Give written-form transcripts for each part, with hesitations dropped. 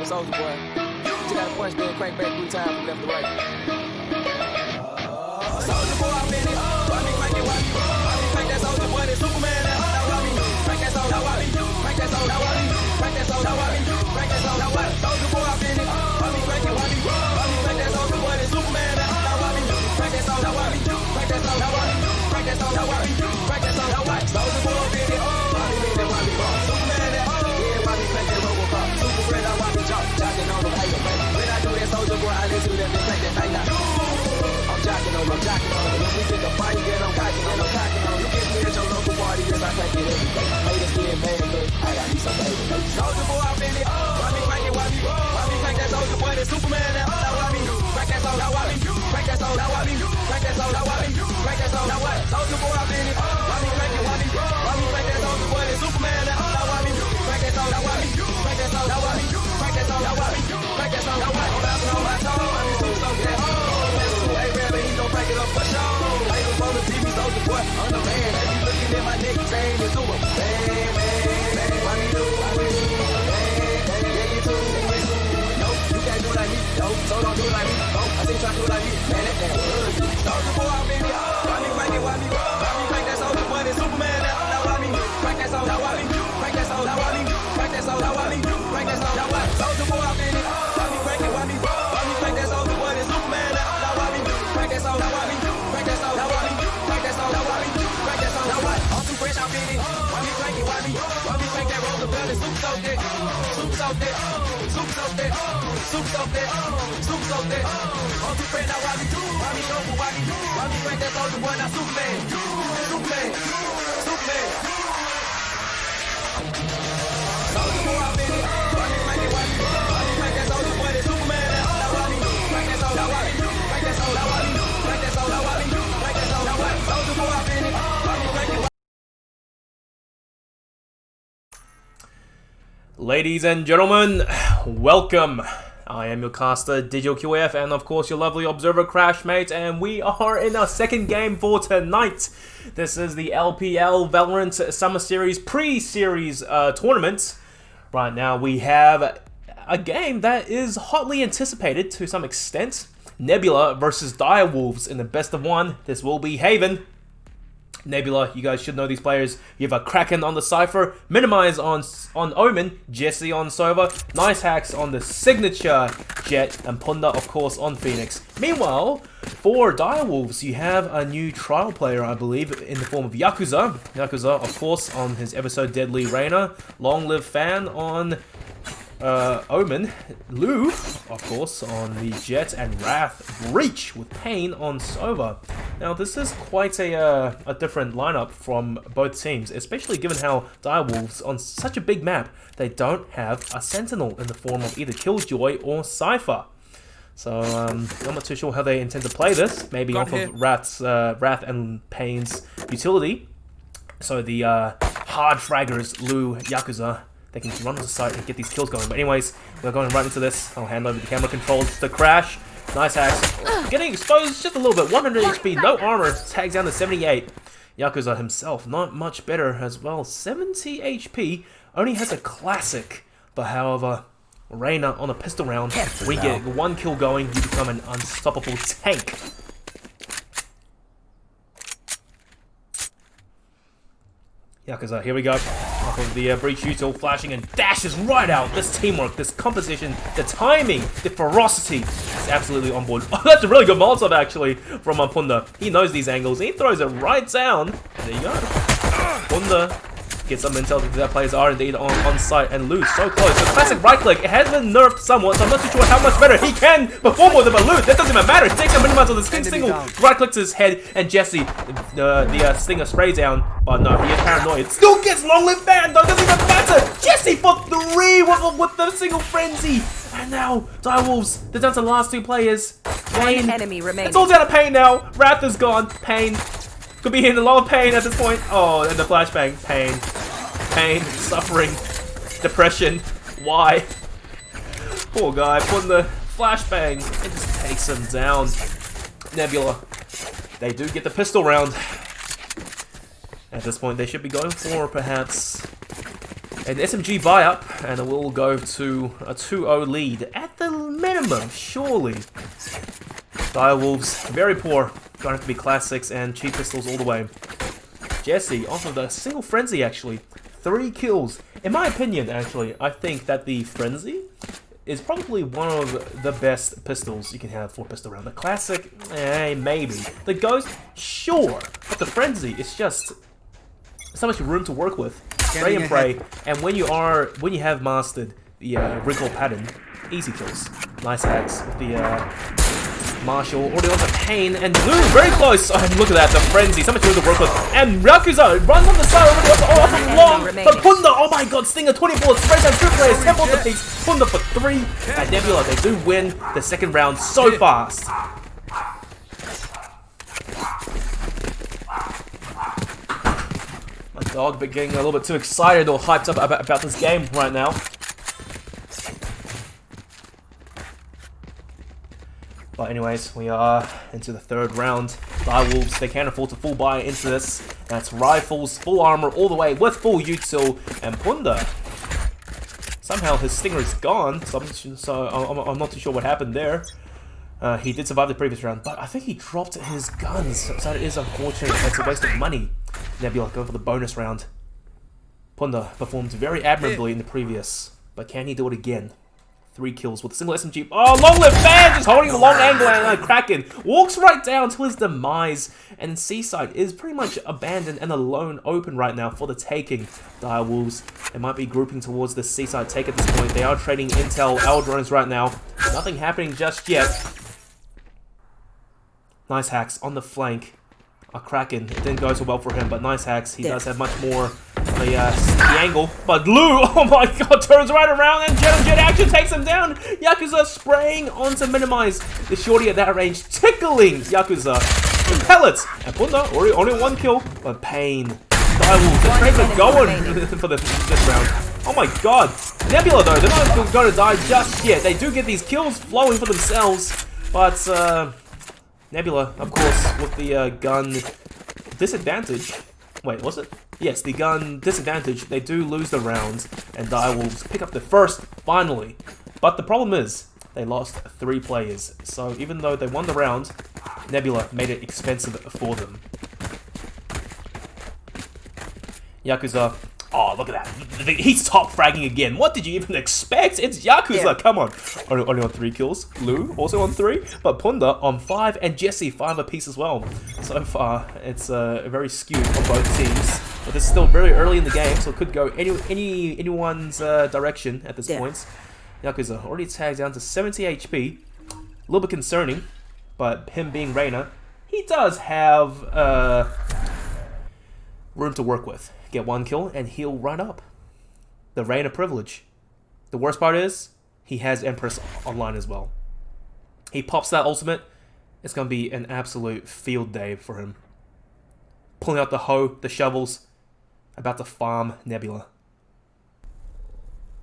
Soldier Boy. You gotta punch, then crank back 3 times from left to right. Soldier Boy, I'm in it. Why me crank it? Why me crank that Soldier Boy? That Superman. Now why me crank that Soldier? Why me crank that Soldier? Why me crank that Soldier? Why me crank that Soldier? What? Soldier Boy, I'm in it. Why me crank it? Why me crank that Soldier Boy? That Superman. Now why me crank that Soldier? Why me crank that Soldier? Why me crank that Soldier? Why me crank that Soldier? What? Soldier Boy, I'm in it. Why me in it? Why me Superman. Yeah, why me crank that Robocop? Super friend, I why me jocking on the paper, man. When I do that Soldier Boy, I listen to them and crank that thing now. I'm jocking on. When we get the fight, then I'm cocking on. You get me at your local party, yes, I crank it every day. Haters getting mad, but I got me some baby. Soldier Boy, I'm in it. Why me crank it? Why me crank that Soldier Boy? That Superman. Now why me crank that Soldier? Why me crank that Soldier? Why me crank that Soldier? Why me crank that Soldier? What? Soldier Boy, I'm in it. Why me crank it? Why me crank that Soldier Boy? That Superman. Now why me crank that Soldier? Why me crank that Soldier? Why me crank that Soldier? Why me crank that Soldier? What? I'm rapping on my toe. I'm in super that. Crank it up for sure. I ain't gonna see me Soldier Boy. I'm the man. They be looking at my neck, saying it's over. Man, why me do it? Yeah, you too. No, you can't do like me. No, so don't do like me. I think try to do like me. Man, that good. Soldier Boy, I'm in it. Why me crank it? Why me crank that Soldier Boy? That Superman. Now why me crank that Soldier? Why me crank that Soldier? Why me crank that Soldier? Why me crank that Soldier? What? Soldier Boy, I'm in it. Why me crank it? Why me crank that Soldier Boy? That Superman. Now why me crank that Soldier? Why me crank that Soldier? Why me crank that Soldier? Why me crank that Soldier? What? I'm too fresh, I'm in it. Why me crank it? Why me crank that Roosevelt? It's super so thick. Super so thick. Super so thick. Super so thick. Super so thick. I'm too fresh, now why me go for why me crank that Soldier Boy? Now Superman. Superman. Superman. Soldier Boy, I'm in it. Why me crank it? Why me crank that Soldier Boy? That Superman. Now why me crank that Soldier? Why me crank that Soldier? Why me crank that Soldier? Why me crank that Soldier? What? Soldier Boy, I'm in it. Why me crank it? Ladies and gentlemen, welcome. I am your caster, DigitalQF, and of course your lovely observer, Crashmate, and we are in our second game for tonight. This is the LPL Valorant Summer Series pre-series tournament. Right now we have a game that is hotly anticipated to some extent. Nebula versus Direwolves in the best of one. This will be Haven. Nebula, you guys should know these players. You have a Kraken on the Cypher, Minimize on Omen, Jesse on Sova, Nice Hacks on the signature Jet, and Punda, of course, on Phoenix. Meanwhile, for Direwolves, you have a new trial player, I believe, in the form of Yakuza. Yakuza, of course, on his ever so deadly Reyna, Long Live Fan on Omen, Lou, of course, on the Jet, and Wrath Breach with Pain on Sova. Now, this is quite a different lineup from both teams, especially given how Direwolves, on such a big map, they don't have a Sentinel in the form of either Killjoy or Cypher. So, I'm not too sure how they intend to play this, maybe off of Wrath and Pain's utility. So the hard fraggers, Lou, Yakuza, they can run on the site and get these kills going. But anyways, we're going right into this. I'll hand over the camera controls to Crash. Nice hacks. Getting exposed just a little bit. 100 HP, no armor. Tags down to 78. Yakuza himself, not much better as well. 70 HP. Only has a classic. But however, Reyna on a pistol round. We get one kill going. You become an unstoppable tank. Yakuza, here we go. Off of the breach util, flashing and dashes right out. This teamwork, this composition, the timing, the ferocity is absolutely on board. Oh, that's a really good Molotov actually from Punda. He knows these angles. He throws it right down. There you go. Punda gets some intel that their players are indeed on site and lose so close. The classic right click, it has been nerfed somewhat, so I'm not too sure how much better he can perform with it, but lose. That doesn't even matter. He takes a minimize on the single right clicks his head, and Jesse, the stinger spray down. But no, he is paranoid. Still gets long live ban though, doesn't even matter. Jesse for 3 with the single frenzy. And now, Direwolves, they're down to the last 2 players. Pain. Enemy remaining. It's all down to Pain now. Wrath is gone. Pain. Could be in a lot of pain at this point. Oh, and the flashbang. Pain. Pain. Suffering. Depression. Why? Poor guy. Putting the flashbang. It just takes him down. Nebula. They do get the pistol round. At this point, they should be going for perhaps An SMG buy-up, and it will go to a 2-0 lead. At the minimum, surely. Direwolves, very poor. Going to have to be classics and cheap pistols all the way. Jesse, off of the single frenzy, actually. 3 kills. In my opinion, actually, I think that the frenzy is probably one of the best pistols you can have for pistol round. The classic, maybe. The ghost, sure. But the frenzy is just so much room to work with. Spray and pray. And when you have mastered the recoil pattern, easy kills. Nice hacks with the Marshall, already on the pain, and Blue, very close! Oh, look at that, the frenzy, so much room to work with. And Yakuza runs on the side, already off of long, but Punda, oh my god, Stinger, 20 bullets, sprays down 2 players, 10 bullets apiece, Punda for 3, and Nebula, they do win the second round so fast. My dog been getting a little bit too excited or hyped up about this game right now. But anyways, we are into the third round. Direwolves, they can't afford to full buy into this. That's rifles, full armor all the way with full util, and Punda. Somehow his stinger is gone, so I'm not too sure what happened there. He did survive the previous round, but I think he dropped his guns, so that is unfortunate. It's a waste of money. Nebula go for the bonus round. Punda performed very admirably in the previous, but can he do it again? 3 kills with a single SMG. Oh, long-lived fan just holding the long angle, and Kraken walks right down to his demise. And Seaside is pretty much abandoned and alone open right now for the taking. Direwolves, they might be grouping towards the Seaside take at this point. They are trading intel drones right now. Nothing happening just yet. Nice hacks on the flank. A Kraken, it didn't go so well for him, but nice hacks. He does have much more the angle. But Lou, oh my god, turns right around and Jet action takes him down. Yakuza spraying on to minimize the shorty at that range, tickling Yakuza with pellets. And Punda, only 1 kill, but pain. Direwolves, the trades are going for this round. Oh my god. Nebula though, they're not going to die just yet. They do get these kills flowing for themselves, but Nebula, of course, with the gun disadvantage. Wait, was it? Yes, the gun disadvantage. They do lose the round, and Direwolves pick up the first, finally. But the problem is, they lost 3 players. So even though they won the round, Nebula made it expensive for them. Yakuza. Oh, look at that. He's top fragging again. What did you even expect? It's Yakuza. Yeah. Come on. Only on 3 kills. Lou also on 3. But Punda on 5. And Jesse 5 apiece as well. So far, it's very skewed on both teams. But this is still very early in the game. So it could go anyone's direction at this point. Yakuza already tagged down to 70 HP. A little bit concerning. But him being Reina, he does have room to work with. Get 1 kill and he'll run up. The Reina privilege. The worst part is, he has Empress online as well. He pops that ultimate, it's going to be an absolute field day for him. Pulling out the hoe, the shovels, about to farm Nebula.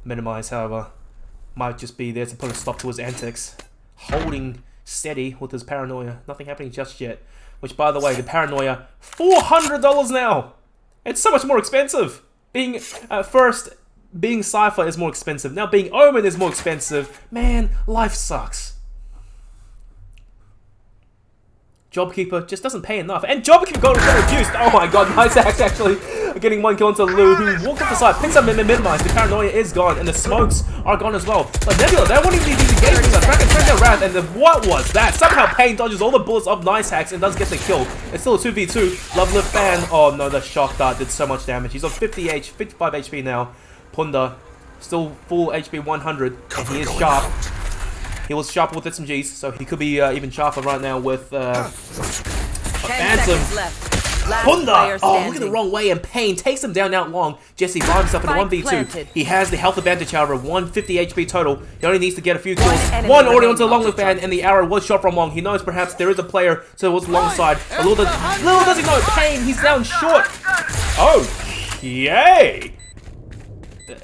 Minimize, however, might just be there to put a stop to his antics. Holding steady with his paranoia. Nothing happening just yet. Which, by the way, the paranoia, $400 now! It's so much more expensive. Being being Cypher is more expensive. Now being Omen is more expensive. Man, life sucks. Jobkeeper just doesn't pay enough. And Jobkeeper got reduced. Oh my god, nice axe actually. Getting 1 kill into Lou, who walked off the side, picks up and minimized. The paranoia is gone, and the smokes are gone as well. But Nebula, they won't even be engaging with Kraken turns down Wrath, and what was that? Somehow Pain dodges all the bullets of nice hacks and does get the kill. It's still a 2v2. Lovely fan. Oh no, the shock dart did so much damage. He's on 55 HP now. Punda, still full HP 100, and he is sharp. He was sharp with SMGs, so he could be even sharper right now with a Phantom. Punda! Oh, look at the wrong way, and Pain takes him down out long. Jesse finds himself in a 1v2. He has the health advantage, however, 150 HP total. He only needs to get a few kills. 1 already onto the long-lived fan, and the arrow was shot from long. He knows perhaps there is a player, so it was long side. But little does he know, Pain, he's down short. Okay.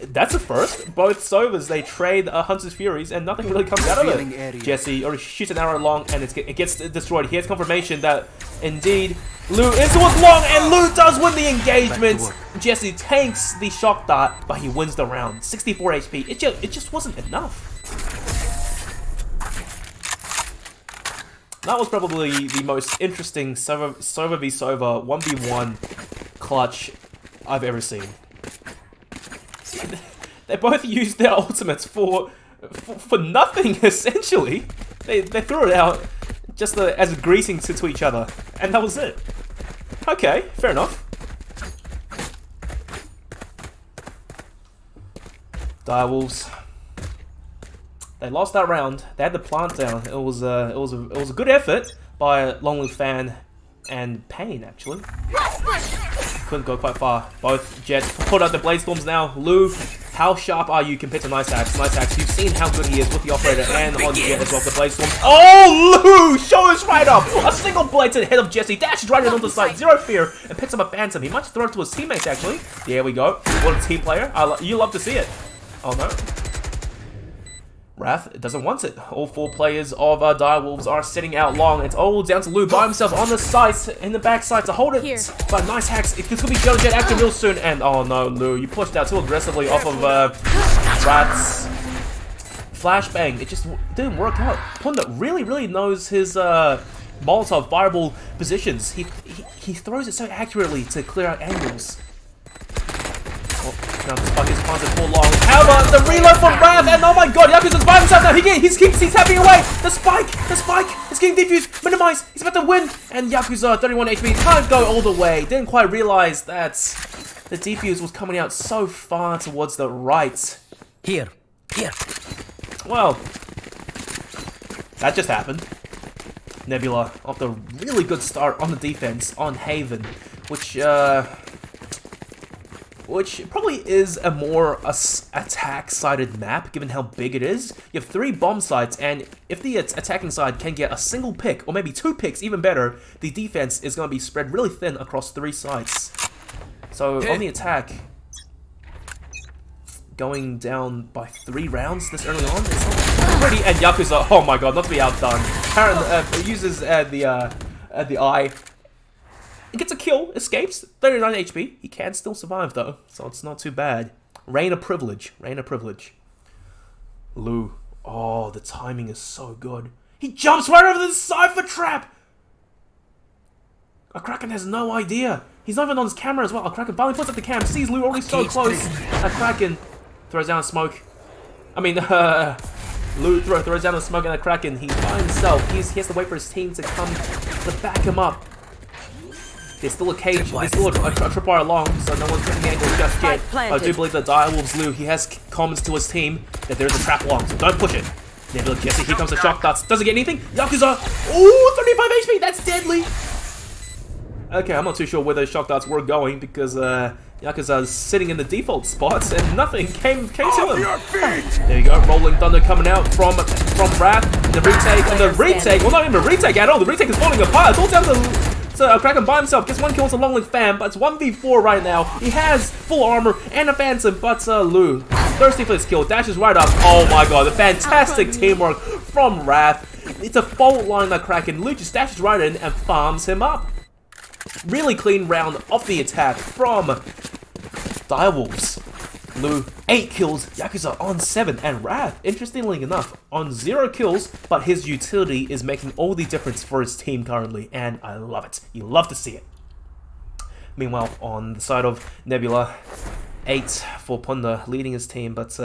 That's a first. Both Sovas, they trade Hunter's Furies, and nothing really comes out of it. Jesse already shoots an arrow long, and it gets destroyed. He has confirmation that, indeed, Lou into it long, and Lou does win the engagement. Jesse tanks the shock dart, but he wins the round. 64 HP. It just wasn't enough. That was probably the most interesting Sova v Sova 1v1 clutch I've ever seen. They both used their ultimates for nothing, essentially. They threw it out just as greasing to each other, and that was it. Okay, fair enough. Direwolves. They lost that round. They had the plant down. It was a good effort by Lonely Fan and Pain, actually. Couldn't go quite far. Both Jets put out the Blade Storms now. Lou, how sharp are you compared to Nice Axe? Nice Axe, you've seen how good he is with the Operator and on Jet as well, the Blade Storms. Oh, Lou! Shows right up! A single blade to the head of Jesse, dashes right onto the side, zero fear, and picks up a Phantom. He might throw it to his teammates, actually. There we go. What a team player. You love to see it. Oh, no. Wrath doesn't want it. All four players of Direwolves are sitting out long. It's all down to Lou by himself on the side, in the back side to hold it. Here. But nice hacks. It's going to be Shadow Jet active real soon. And oh no, Lou, you pushed out too aggressively off of Wrath's flashbang. It just didn't work out. Punda really knows his Molotov fireball positions. He throws it so accurately to clear out angles. Now the spike is planted for long. However, the reload from Wrath, and oh my god, Yakuza's by himself now. He's tapping away. The spike is getting defused, minimized. He's about to win, and Yakuza 31 HP can't go all the way. Didn't quite realize that the defuse was coming out so far towards the right. Here. Well, that just happened. Nebula off the really good start on the defense on Haven, which probably is a more attack-sided map, given how big it is. You have 3 bomb sites, and if the attacking side can get a single pick, or maybe 2 picks, even better, the defense is going to be spread really thin across 3 sites. So, on the attack, going down by 3 rounds this early on, it's not pretty. And Yakuza, oh my god, not to be outdone. Karen uses the eye. He gets a kill, escapes, 39 HP. He can still survive though, so it's not too bad. Reign of privilege. Lou, oh, the timing is so good. He jumps right over the Cypher trap! A Kraken has no idea. He's not even on his camera as well. A Kraken finally puts up the cam, sees Lou already so close. A Kraken throws down a smoke. Lou throws down the smoke and a Kraken. He's by himself. He has to wait for his team to come to back him up. There's still a cage, there's still a tripwire along, so no one's getting the angle just yet. I do believe that Direwolves Lou, he has comments to his team that there's a trap along, so don't push it. Nebula Jesse, here comes the shock darts. Doesn't get anything. Yakuza, ooh, 35 HP, that's deadly. Okay, I'm not too sure where those shock darts were going because Yakuza's sitting in the default spots and nothing came to him. There you go, Rolling Thunder coming out from Wrath. The retake, well not even a retake at all, the retake is falling apart. It's all down to Kraken by himself, gets 1 kill with a Long Link Fan, but it's 1v4 right now. He has full armor and a Phantom, but Lou, thirsty for this kill, dashes right up. Oh my god, the fantastic teamwork from Wrath. It's a fault line that Kraken. Lou just dashes right in and farms him up. Really clean round off the attack from Direwolves. Lou, 8 kills, Yakuza on 7, and Wrath, interestingly enough, on 0 kills, but his utility is making all the difference for his team currently, and I love it. You love to see it. Meanwhile, on the side of Nebula, 8 for Punda, leading his team, but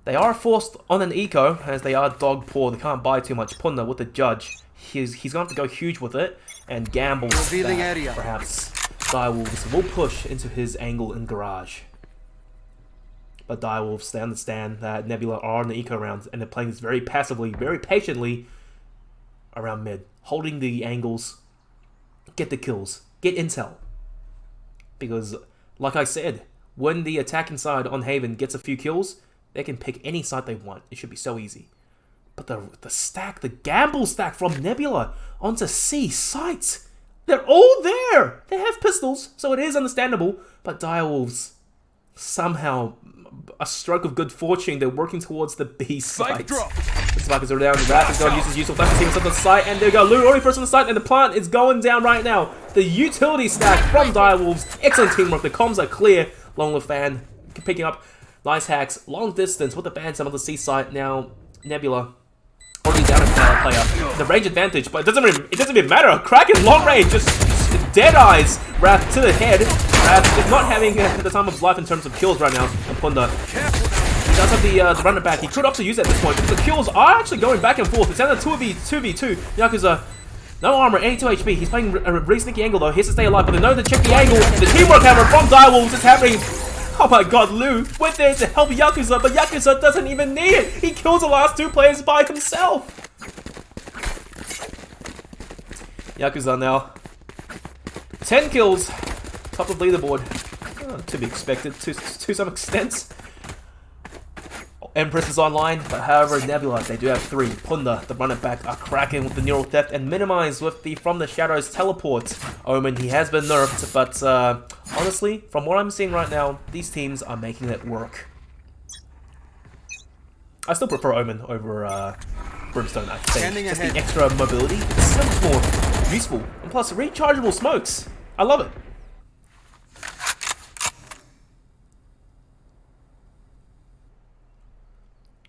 they are forced on an eco, as they are dog poor. They can't buy too much. Punda with the judge. He's going to have to go huge with it, and gamble that perhaps Direwolves will push into his angle in garage. But Direwolves, they understand that Nebula are on the eco rounds, and they're playing this very passively, very patiently around mid. Holding the angles, get the kills, get intel. Because, like I said, when the attacking side on Haven gets a few kills, they can pick any side they want. It should be so easy. But the gamble stack from Nebula onto C sites, they're all there! They have pistols, so it is understandable, but Direwolves, somehow, a stroke of good fortune, they're working towards the B site. The spikers are down. Wrath is going to use his useful flash to see on the site, and there we go. Lou already first on the site, and the plant is going down right now. The utility stack from Direwolves. Excellent teamwork. The comms are clear. Long with Fan picking up nice hacks. Long distance with the Phantom on the C site. Now, Nebula already down a player. The range advantage, but it doesn't even matter. Kraken long range, just dead eyes. Wrath to the head. Wrath is not having the time of his life in terms of kills right now. And Punda does have the runner back. He could also use it at this point. The kills are actually going back and forth. It's down to 2v2. Yakuza, no armor, 82 HP. He's playing a really sneaky angle though. He has to stay alive, but they know to check the angle. The teamwork hammer from Direwolves is happening. Oh my god, Lou went there to help Yakuza, but Yakuza doesn't even need it. He kills the last two players by himself. Yakuza now 10 kills, top of leaderboard. To be expected to some extent. Empress is online, but however, Nebula, they do have 3. Punda, the runner back, are cracking with the neural theft, and Minimize with the From the Shadows teleport. Omen, he has been nerfed, but honestly, from what I'm seeing right now, these teams are making it work. I still prefer Omen over Brimstone, I think. Just the extra mobility, it's so much more useful. And plus, rechargeable smokes. I love it.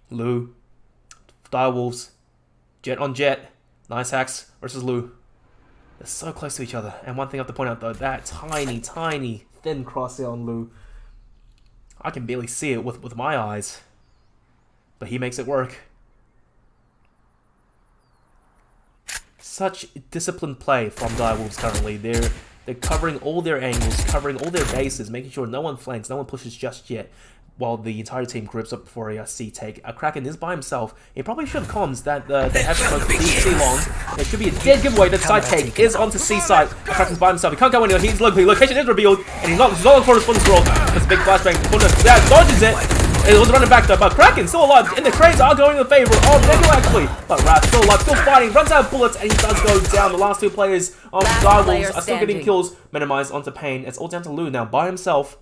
Lou, Direwolves, Jet on Jet, nice hacks versus Lou. They're so close to each other. And one thing I have to point out though, that tiny, thin crosshair on Lou. I can barely see it with my eyes. But he makes it work. Such disciplined play from Direwolves currently. They're covering all their angles, covering all their bases, making sure no one flanks, no one pushes just yet. While the entire team grips up for a C take. Kraken is by himself. He probably should have comms that they have smoked C long. There should be a dead giveaway that side take is onto C side. Kraken's by himself. He can't go anywhere. He's looking. The location is revealed, and he's not for his response roll. There's a big flashbang. Yeah, dodges it. It was running back though, but Kraken still alive, and the trades are going in the favor of Nebula actually. But Wrath still alive, still fighting, runs out of bullets, and he does go down. The last 2 players of Direwolves are still getting kills. Minimized onto Pain. It's all down to Lou now by himself.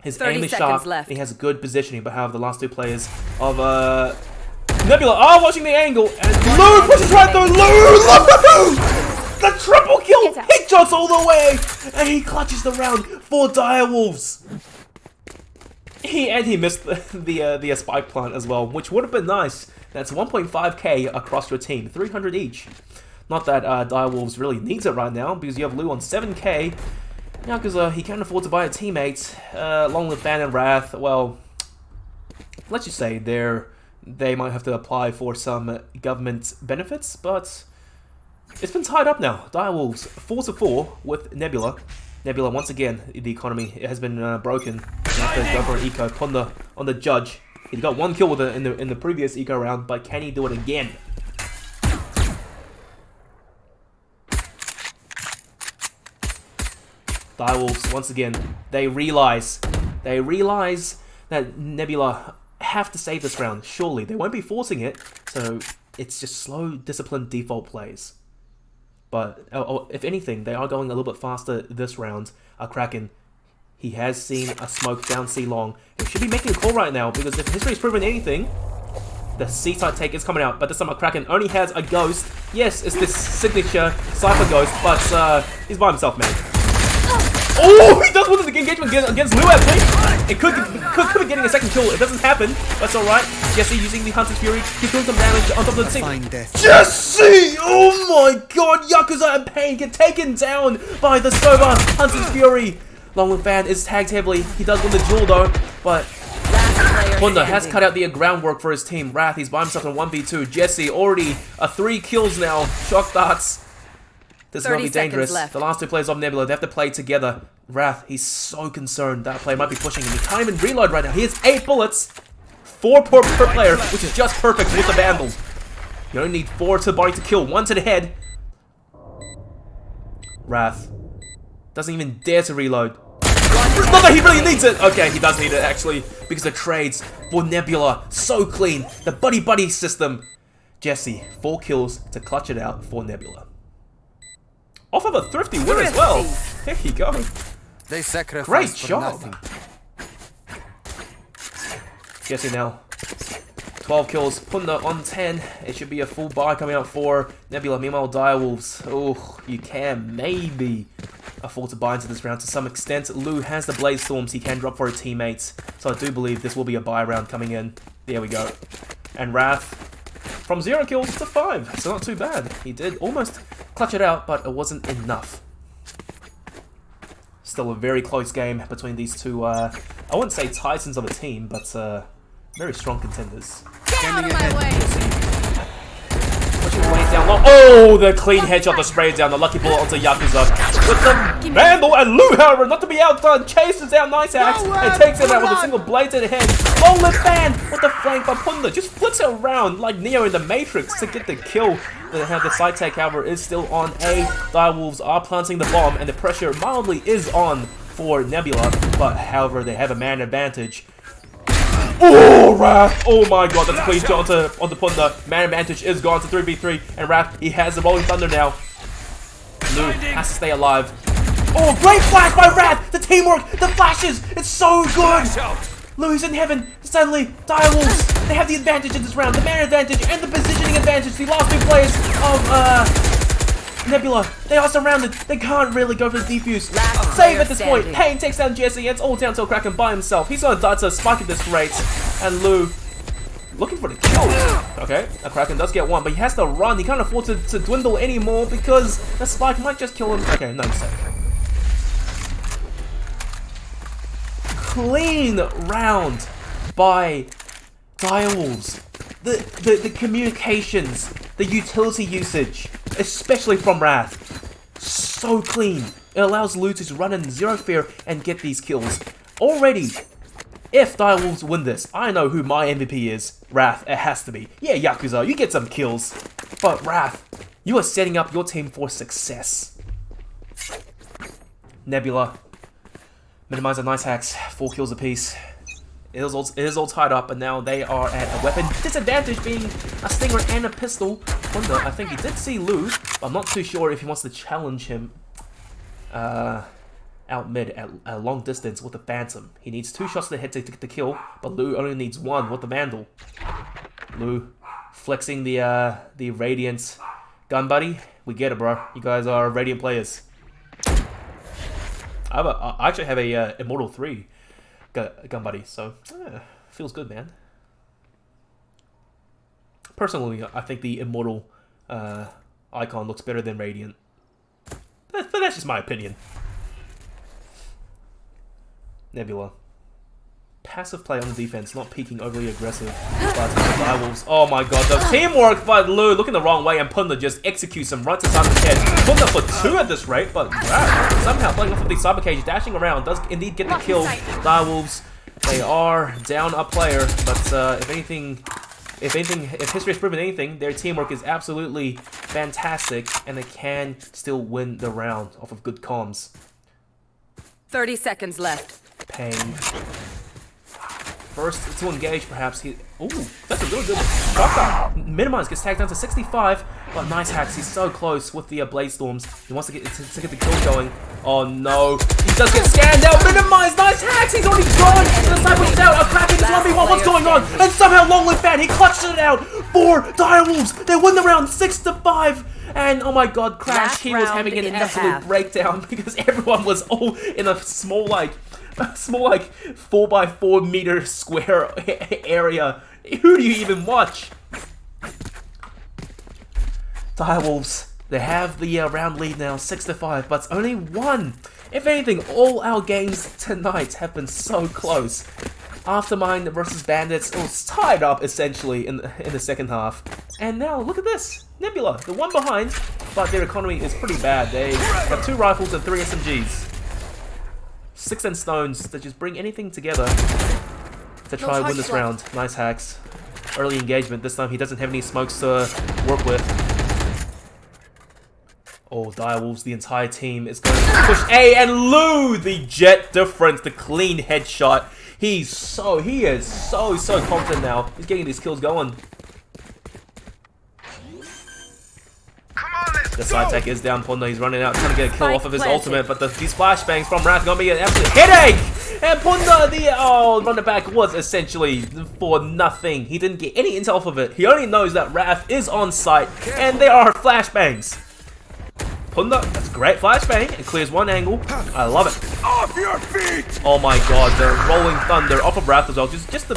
His aim is sharp, and he has good positioning, but however, the last 2 players of Nebula are watching the angle, and Lou pushes right through. Lou! The triple kill! Hit shots all the way! And he clutches the round for Direwolves. He missed the spike plant as well, which would have been nice. That's 1.5k across your team, 300 each. Not that Direwolves really needs it right now, because you have Lou on 7k. Yeah, because he can't afford to buy a teammate. Along with Fan and Wrath, well, let's just say they might have to apply for some government benefits, but it's been tied up now. Direwolves 4-4 with Nebula. Nebula once again, the economy has been broken. After go for an eco, Punda on the judge. He got 1 kill with it in the previous eco round, but can he do it again? Direwolves, once again, they realize that Nebula have to save this round, surely. They won't be forcing it, so it's just slow, disciplined default plays. But if anything, they are going a little bit faster this round. Kraken, he has seen a smoke down C long. He should be making a call right now, because if history is proven anything, the C-side take is coming out, but this time Kraken only has a ghost. Yes, it's this signature Cypher ghost, but he's by himself, man. Oh, he does win the engagement against Lou, actually. It could be getting a second kill. It doesn't happen. That's alright. Jesse using the Hunter's Fury. He's doing some damage on top of the team. Jesse! Oh my god! Yakuza and Pain get taken down by the Soba Hunter's Fury. Longwood Fan is tagged heavily. He does win the duel though, but Punda has cut out the groundwork for his team. Wrath, he's by himself in 1v2. Jesse already 3 kills now. Shock darts. This is going to be dangerous. The last 2 players of Nebula, they have to play together. Wrath, he's so concerned that player might be pushing him. He can't even reload right now. He has 8 bullets. 4 per player, which is just perfect with the Vandal. You only need 4 to body to kill. 1 to the head. Wrath doesn't even dare to reload. Not that he really needs it. Okay, he does need it actually, because the trades for Nebula, so clean. The buddy system. Jesse, 4 kills to clutch it out for Nebula. Off of a thrifty win as well. There you go. They sacrificed Great for job. nothing. Jesse now. 12 kills. Punda on 10. It should be a full buy coming out for Nebula. Meanwhile, Direwolves. Oh, you can maybe afford to buy into this round to some extent. Lou has the Blaze Storms he can drop for his teammates. So I do believe this will be a buy round coming in. There we go. And Wrath, from 0 kills to 5. So not too bad. He did almost clutch it out, but it wasn't enough. Still a very close game between these two, I wouldn't say titans of a team, but very strong contenders. Get out of my way! Down low. Oh, the clean headshot, the spray down, the lucky bullet onto Yakuza. With the Vandal and Lou, however, not to be outdone, chases down Nice Axe and takes it out with a single blade to the head. Long-lived fan with the flank by Punda. Just flips it around like Neo in the Matrix to get the kill. The side take, however, is still on A. Direwolves are planting the bomb and the pressure mildly is on for Nebula, but however, they have a man advantage. Oh, Wrath! Oh my god, that's a clean shot onto Punda. Man advantage is gone to 3v3, and Wrath, he has the Rolling Thunder now. Lou has to stay alive. Oh, great flash by Wrath! The teamwork, the flashes, it's so good! Lou's in heaven. Suddenly, Direwolves, they have the advantage in this round. The man advantage and the positioning advantage. The last two players of Nebula, they are surrounded. They can't really go for the defuse. Save at this point. Payne takes down Jesse, and it's all down to Kraken by himself. He's gonna die to a spike at this rate. And Lou, looking for the kill. Okay, a Kraken does get one, but he has to run. He can't afford to dwindle anymore because the spike might just kill him. Okay, no, he's safe. Clean round by Direwolves. The communications, the utility usage, especially from Wrath, so clean. It allows Lou to run in zero fear and get these kills. Already, if Direwolves win this, I know who my MVP is. Wrath, it has to be. Yeah, Yakuza, you get some kills. But Wrath, you are setting up your team for success. Nebula, minimize the Nice Hacks, 4 kills apiece. It is all tied up, and now they are at a weapon disadvantage, being a Stinger and a pistol. Wonder, I think he did see Lou, but I'm not too sure if he wants to challenge him out mid at a long distance with the Phantom. He needs 2 shots to the head to get the kill, but Lou only needs 1 with the Vandal. Lou flexing the Radiant gun buddy. We get it, bro. You guys are Radiant players. I actually have a Immortal 3. Gun buddy, so feels good, man. Personally, I think the Immortal icon looks better than Radiant, but that's just my opinion. Nebula, passive play on the defense, not peeking overly aggressive. But Direwolves, oh my god, the teamwork by Lou looking the wrong way, and Punda just executes him right to Simon's head. Punda for 2 at this rate, but wow, somehow playing off of the cyber cage, dashing around, does indeed get the kill. Direwolves, they are down a player, but if history has proven anything, their teamwork is absolutely fantastic, and they can still win the round off of good comms. 30 seconds left. Payne. First to engage, perhaps. Ooh, that's a really good shot. Minimize gets tagged down to 65, but Nice Hacks. He's so close with the Blaze Storms. He wants to get the kill going. Oh no, he does get scanned out. Minimize, Nice Hacks. He's already gone. The sniper's out. A Kraken is 1v1. What's going on? And somehow Long-lived fan. He clutched it out for Direwolves. They win the round 6-5. And oh my god, Crash. He was having an absolute breakdown because everyone was all in a small like 4x4 meter square area. Who do you even watch? Direwolves, they have the round lead now, 6-5, but it's only 1. If anything, all our games tonight have been so close. Aftermind versus Bandits, it was tied up essentially in the second half. And now look at this, Nebula, the one behind, but their economy is pretty bad. They have 2 rifles and 3 SMGs. 6 and stones to just bring anything together to try and win this round. Nice Hacks. Early engagement. This time he doesn't have any smokes to work with. Oh, Direwolves, the entire team is going to push A, and Lou, the jet difference, the clean headshot. He is so confident now. He's getting these kills going. Come on, let's The side tech is down. Punda, he's running out, trying to get a kill Spike off of his planted. ultimate, but these flashbangs from Wrath gonna be an absolute headache! And Punda, run it back was essentially for nothing. He didn't get any intel off of it. He only knows that Wrath is on site, and there are flashbangs. Punda, that's a great flashbang. It clears one angle. I love it. Off your feet! Oh my god, the rolling thunder off of Wrath as well. Just to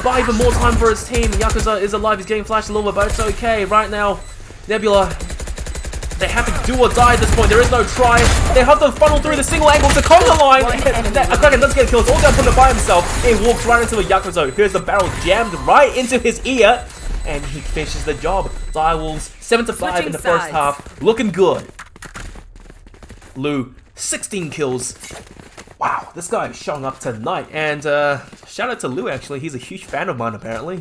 buy even more time for his team. Yakuza is alive. He's getting flashed a little bit, but it's okay. Right now, Nebula, they have to do or die at this point. There is no try. They have to funnel through the single angle to conquer the line. Kraken does get a kill. It's all down Punda by himself. He walks right into a Yakuza. Here's the barrel jammed right into his ear. And he finishes the job. Direwolves 7-5 in the first half. Looking good. Lu, 16 kills. Wow, this guy is showing up tonight. And shout out to Lu, actually. He's a huge fan of mine, apparently.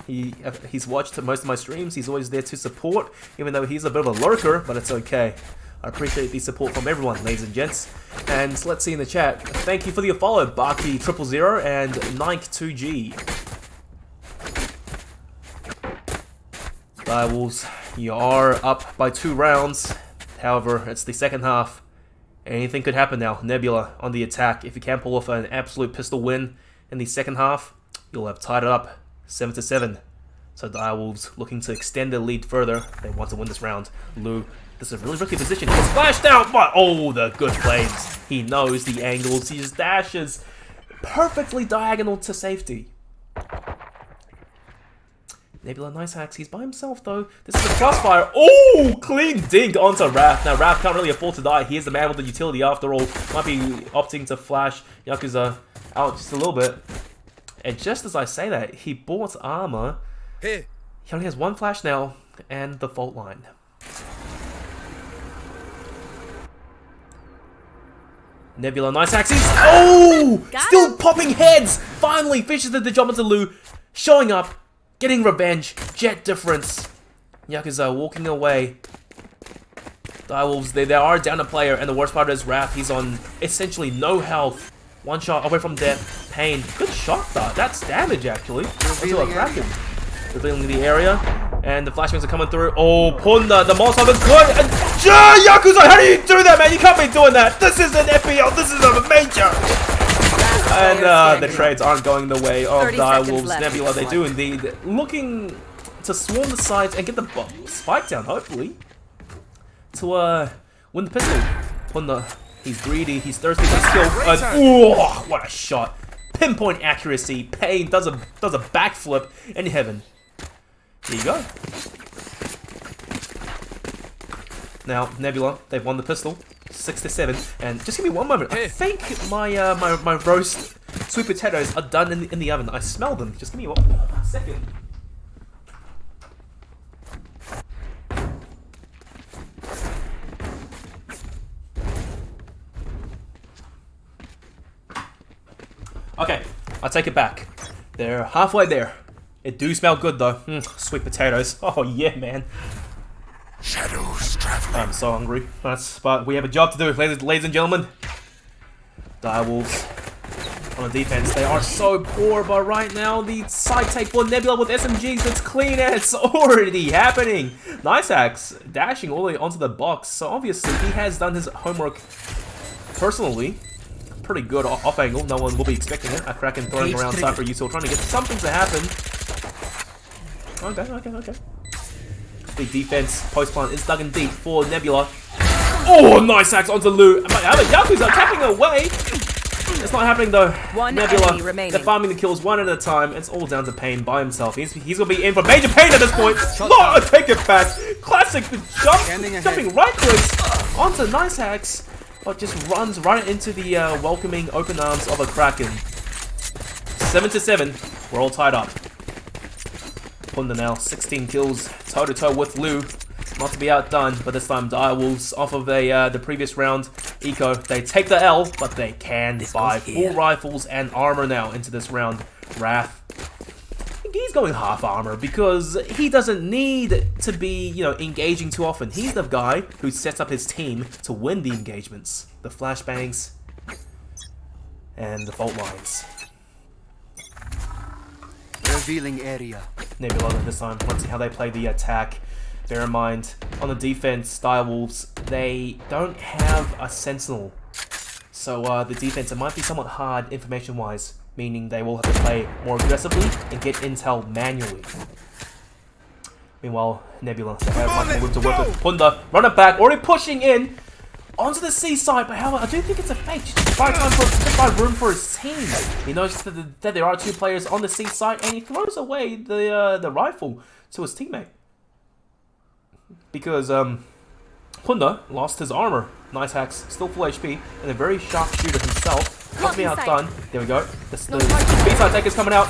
He's watched most of my streams. He's always there to support, even though he's a bit of a lurker, but it's okay. I appreciate the support from everyone, ladies and gents. And let's see in the chat. Thank you for the follow, Barky000 and Nike2G. Direwolves, you are up by 2 rounds. However, it's the second half. Anything could happen now. Nebula on the attack. If you can pull off an absolute pistol win in the second half, you'll have tied it up 7-7. So Direwolves looking to extend their lead further. They want to win this round. Lu, this is a really risky position. He gets flashed out, but oh, the good plays. He knows the angles. He just dashes perfectly diagonal to safety. Nebula, nice hacks. He's by himself, though. This is a crossfire. Oh, clean dink onto Wrath. Now, Wrath can't really afford to die. He is the man with the utility, after all. Might be opting to flash Yakuza out just a little bit. And just as I say that, he bought armor. He only has 1 flash now, and the fault line. Nebula, nice hacks. Oh! Still popping heads! Finally finishes the job onto Lu. Showing up. Getting revenge, jet difference. Yakuza walking away. Direwolves, they are down a player, and the worst part is Wrath. He's on essentially no health. 1 shot away from death. Pain. Good shot, though. That's damage, actually. Onto a Kraken. Revealing the area, and the flashbangs are coming through. Oh, Punda, the Molotov is good. Yakuza, how do you do that, man? You can't be doing that. This is an FPL. This is a major. And the trades aren't going the way of Direwolves. Nebula, they do indeed. Looking to swarm the sides and get the spike down, hopefully. To win the pistol. Punda, he's greedy, he's thirsty for this kill. Oh, what a shot. Pinpoint accuracy. Pain does a backflip in heaven. There you go. Now, Nebula, they've won the pistol. 6-7, and just give me one moment. I think my my roast sweet potatoes are done in the oven. I smell them. Just give me one second. Okay, I take it back. They're halfway there. It do smell good though. Sweet potatoes. Oh yeah, man. Shadows traveling. I'm so hungry. But we have a job to do, ladies and gentlemen. Direwolves on the defense. They are so poor, but right now the side take for Nebula with SMGs. It's clean and it's already happening. Nice hacks, dashing all the way onto the box. So obviously he has done his homework personally. Pretty good off angle. No one will be expecting it. A Kraken throwing around side for Util, trying to get something to happen. Okay. The defense post plant is dug in deep for Nebula. Oh, nice hacks onto Lu. Yakuza tapping away. It's not happening though. Nebula, they're farming the kills one at a time. It's all down to Pain by himself. He's gonna be in for major pain at this point. Oh, take it back. Classic jumping right clicks onto nice hacks, but just runs right into the welcoming open arms of a Kraken. 7-7. We're all tied up. Punda now, 16 kills, toe-to-toe with Lu. Not to be outdone, but this time Direwolves off of the previous round. Eco, they take the L, but they can buy full rifles and armor now into this round. Wrath, I think he's going half armor because he doesn't need to be, engaging too often. He's the guy who sets up his team to win the engagements. The flashbangs and the fault lines. Revealing area. Nebula this time. Let's see how they play the attack. Bear in mind, on the defense, Direwolves, they don't have a sentinel. So the defense, it might be somewhat hard information-wise, meaning they will have to play more aggressively and get intel manually. Meanwhile, Nebula, they have much more room to work with. Punda, run it back, already pushing in onto the C side, but however, I do think it's a fake. Just buy time for, just buy room for his team. He knows that there are 2 players on the C side, and he throws away the rifle to his teammate. Because Punda lost his armor. Nice hacks, still full HP, and a very sharp shooter himself. Not to be outdone. There we go. The B-side take is coming out.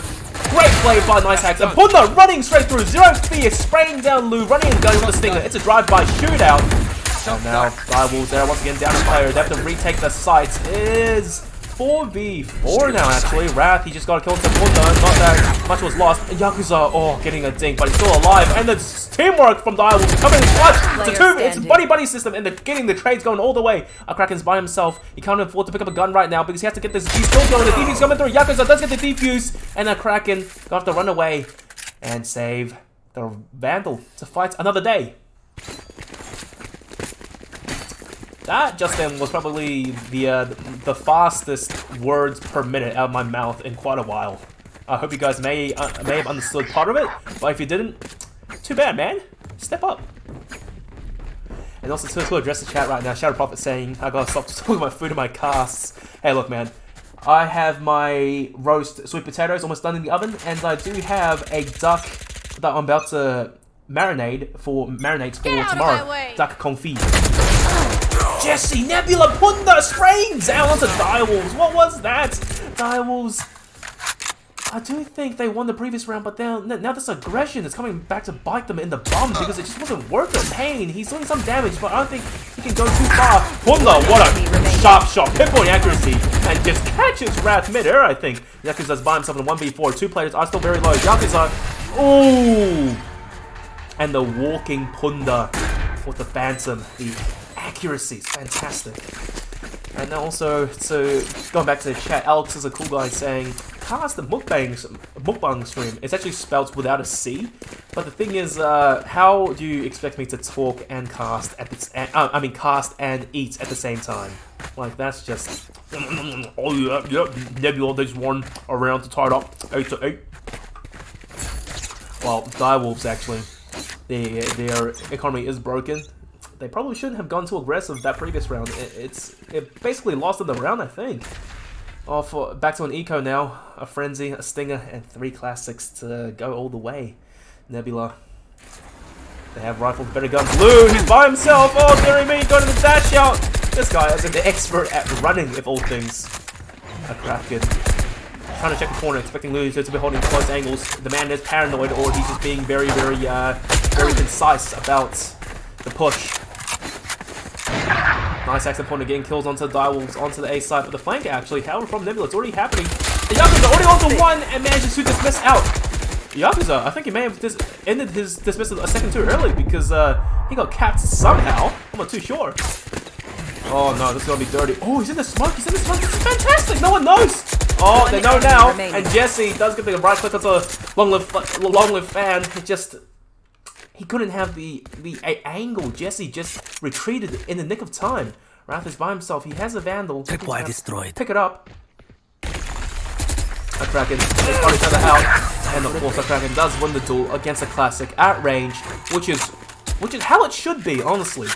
Great play by Nice Hacks. And Punda running straight through. Zero fear, spraying down Lou, running and gunning with the Stinger. It's a drive-by shootout. And now Direwolves there once again down a player. They have to retake the sites. It is 4v4 now actually. Wrath, he just got a kill to Punda. Not that much was lost. And Yakuza, oh, getting a dink, but he's still alive. And the teamwork from Direwolves coming in clutch. It's a buddy-buddy system, and they're getting the trades going all the way. Kraken's by himself. He can't afford to pick up a gun right now because he has to get this defuse going. The defuse coming through. Yakuza does get the defuse. And Kraken gonna have to run away and save the Vandal to fight another day. That just then was probably the fastest words per minute out of my mouth in quite a while. I hope you guys may have understood part of it, but if you didn't, too bad, man. Step up. And also to address the chat right now, Shadow Prophet saying I gotta stop talking about food in my casts. Hey, look, man. I have my roast sweet potatoes almost done in the oven, and I do have a duck that I'm about to marinate for tomorrow. Duck confit. Jesse, Nebula, Punda, spraying down onto Direwolves. What was that? Direwolves, I do think they won the previous round, but now this aggression is coming back to bite them in the bum because it just wasn't worth the pain. He's doing some damage, but I don't think he can go too far. Punda, what a sharp shot, pinpoint accuracy, and just catches Wrath mid-air, I think. Yakuza's by himself in a 1v4. 2 players are still very low. Yakuza, ooh! And the walking Punda with the Phantom. The accuracy is fantastic. And also, so going back to the chat, Alex is a cool guy saying, cast the mukbang stream. It's actually spelled without a C. But the thing is, how do you expect me to talk and cast at the, cast and eat at the same time? Like, that's just, oh yeah, Nebula, there's one around to tie it up, 8-8. Well, Direwolves actually, their economy is broken. They probably shouldn't have gone too aggressive that previous round. It basically lost in the round, I think. Back to an eco now. A frenzy, a stinger, and 3 classics to go all the way. Nebula. They have rifles, better guns. Blue, he's by himself. Oh, dearie me, going to the dash out. This guy is an expert at running, if all things. A Kraken. Trying to check the corner, expecting Lou to be holding close angles. The man is paranoid, or he's just being very concise about the push. Nice accent point getting kills onto the Direwolves onto the A side, but the flank actually, however, from Nebula, it's already happening. The Yakuza already on to 1 and manages to dismiss out. Yakuza, I think he may have ended his dismissal a second too early because he got capped somehow. I'm not too sure. Oh no, this is gonna be dirty. Oh, he's in the smoke. He's in the smoke. This is fantastic. No one knows. Oh, they know now. And Jesse does get the right click onto long-lived fan. It just, he couldn't have the angle. Jesse just retreated in the nick of time. Wrath is by himself. He has a Vandal. Tripwire destroyed. Pick it up. A Kraken. They start each other out. And of course, a Kraken does win the duel against a Classic at range, which is how it should be, honestly.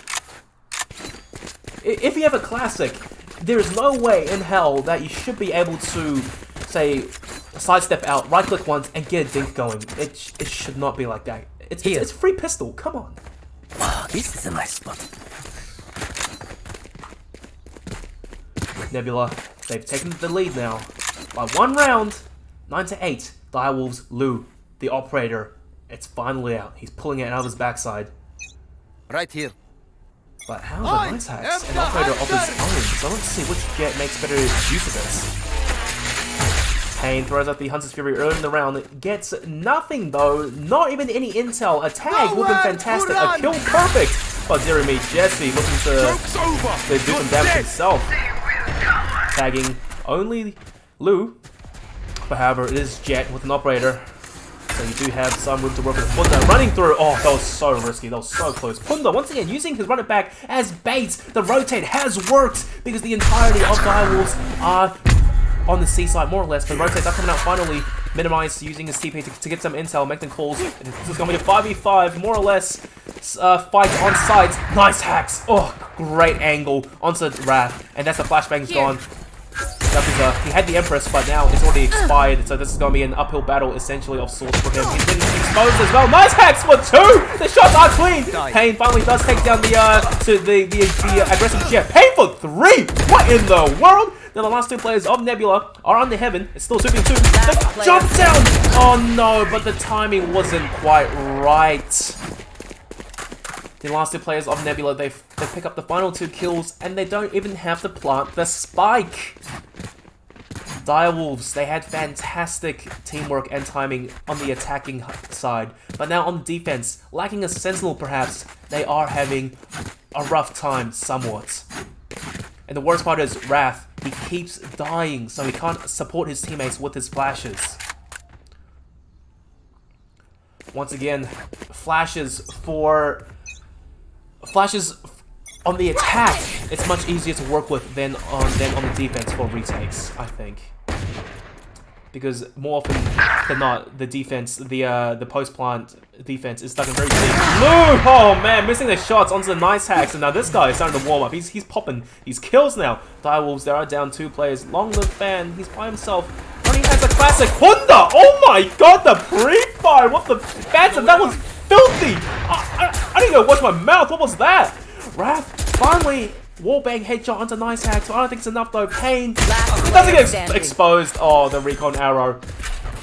If you have a Classic, there's no way in hell that you should be able to, say, sidestep out, right-click once, and get a dink going. It should not be like that. It's free pistol. Come on. Wow, this is a nice spot. Nebula, they've taken the lead now by 1 round, 9-8. Direwolves, Lou, the operator. It's finally out. He's pulling it out of his backside. Right here. But how the Nice Hacks an operator of his own? So let's see which jet makes better use of this. Payne throws out the Hunter's Fury early in the round. It gets nothing though, not even any intel. A tag would have been fantastic, a kill perfect. But dear me, Jesse looking to do some damage himself. Tagging only Lou. But however, it is Jet with an operator. So you do have some room to work with. Punda running through. Oh, that was so risky. That was so close. Punda, once again, using his running back as bait. The rotate has worked because the entirety of Direwolves are on the C side, more or less. But rotates are coming out finally. Minimize using his TP to get some intel, make them calls. This is going to be a 5v5, more or less. Fight on site. Nice hacks. Oh, great angle onto Wrath. And that's the flashbang's gone. He had the Empress, but now it's already expired, so this is going to be an uphill battle, essentially, of sorts for him. He's been exposed as well. Nice hacks for 2! The shots are clean! Pain finally does take down the aggressive Jet. Pain for 3! What in the world? Now the last 2 players of Nebula are under heaven. It's still Super 2. The jump down! Oh no, but the timing wasn't quite right. The last 2 players of Nebula, they pick up the final 2 kills, and they don't even have to plant the spike. Direwolves, they had fantastic teamwork and timing on the attacking side, but now on the defense, lacking a sentinel perhaps, they are having a rough time somewhat. And the worst part is Wrath, he keeps dying, so he can't support his teammates with his flashes. Once again, flashes on the attack, it's much easier to work with than on the defense for retakes, I think. Because more often than not, the defense, the post-plant defense is stuck in very deep. Lou! Oh man, missing the shots onto the nice hacks, and now this guy is starting to warm up. He's popping these kills now. Direwolves, there are down 2 players. Long live Fan, he's by himself. Only has a classic Honda! Oh my god, the pre-fire! What the phantom? That was filthy! I didn't even watch my mouth. What was that? Wrath finally wallbang headshot onto nice hacks. I don't think it's enough though. Pain doesn't get exposed. Oh, the recon arrow,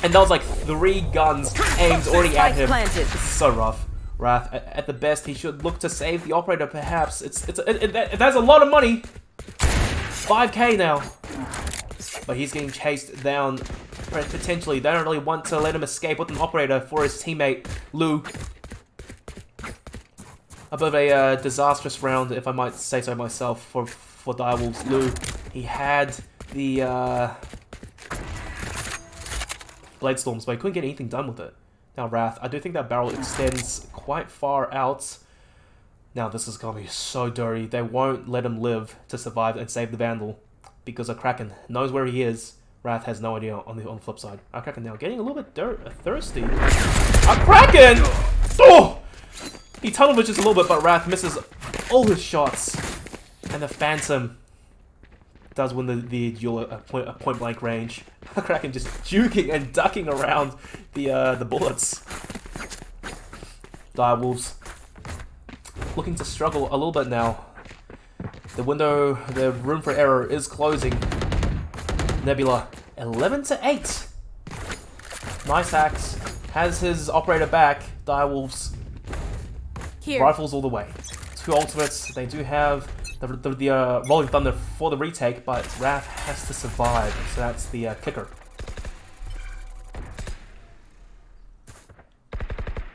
and that was like 3 guns aimed already at him. This is so rough. Wrath, at the best, he should look to save the operator. Perhaps it has a lot of money. 5k now, but he's getting chased down. Potentially, they don't really want to let him escape with an operator for his teammate Lou. A bit of a disastrous round, if I might say so myself, for Direwolves. Lou, he had the Blade Storms, but he couldn't get anything done with it. Now Wrath, I do think that barrel extends quite far out. Now this is going to be so dirty. They won't let him live to survive and save the Vandal, because a Kraken knows where he is. Wrath has no idea on the flip side. A Kraken now getting a little bit thirsty. A Kraken! Oh! He tunnel visions a little bit, but Wrath misses all his shots. And the Phantom does win the duel at point blank range. Kraken just juking and ducking around the bullets. Direwolves looking to struggle a little bit now. The room for error is closing. Nebula, 11-8. Nice hacks, has his operator back. Direwolves, rifles all the way. 2 ultimates. They do have the Rolling Thunder for the retake, but Wrath has to survive, so that's the kicker.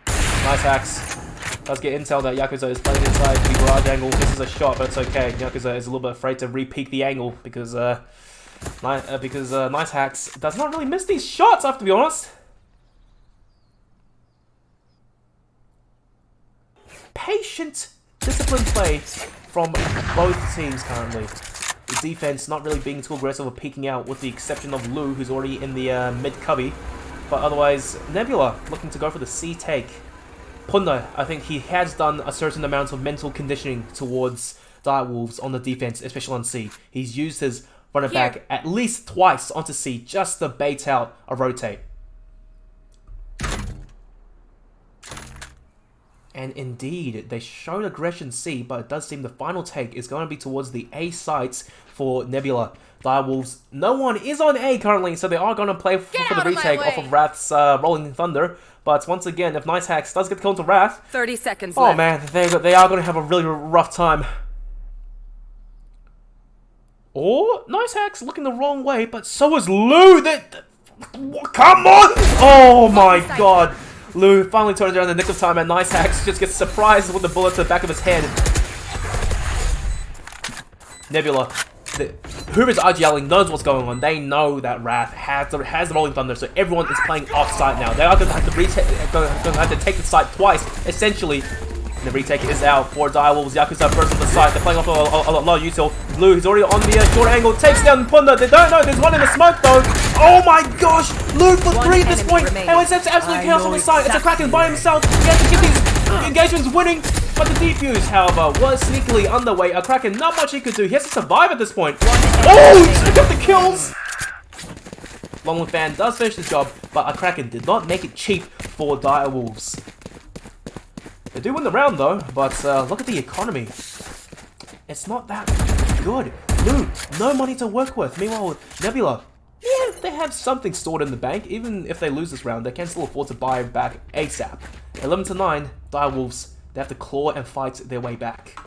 Nice hacks. Does get intel that Yakuza is playing inside the garage angle. This is a shot, but it's okay. Yakuza is a little bit afraid to re-peek the angle because Nice Hacks does not really miss these shots, I have to be honest. Patient, disciplined play from both teams currently. The defense not really being too aggressive or peeking out, with the exception of Lou, who's already in the mid-cubby. But otherwise, Nebula looking to go for the C take. Punda, I think he has done a certain amount of mental conditioning towards Direwolves on the defense, especially on C. He's used his running back at least twice onto C just to bait out a rotate. And indeed, they showed aggression C, but it does seem the final take is going to be towards the A sites for Nebula. Direwolves, no one is on A currently, so they are going to play for the retake off of Wrath's Rolling Thunder. But once again, if Nice Hacks does get the kill to Wrath, 30 seconds left. Oh man, they are going to have a really rough time. Or Nice Hacks looking the wrong way, but so is Lou. Come on! Oh my god. Lou finally turns around in the nick of time, and Nice Hacks just gets surprised with the bullet to the back of his head. Nebula, whoever's RGLing knows what's going on. They know that Wrath has the Rolling Thunder, so everyone is playing off-site now. They are going to have to take the site twice, essentially. The retake is out for Direwolves. Yakuza first on the site. They're playing off a lot of util. Blue, he's already on the short angle, takes down Punda. They don't know. There's one in the smoke though. Oh my gosh! Blue for 3 at this point. And it's absolute chaos on the site. It's a Kraken by himself. He has to keep these engagements winning. But the defuse, however, was sneakily underway. A Kraken, not much he could do. He has to survive at this point. Oh! Took up the kills! Longwood Fan does finish the job, but a Kraken did not make it cheap for Direwolves. They do win the round though, but look at the economy. It's not that good. Blue, no money to work with. Meanwhile, Nebula, yeah, they have something stored in the bank. Even if they lose this round, they can still afford to buy back ASAP. 11-9, Direwolves, they have to claw and fight their way back.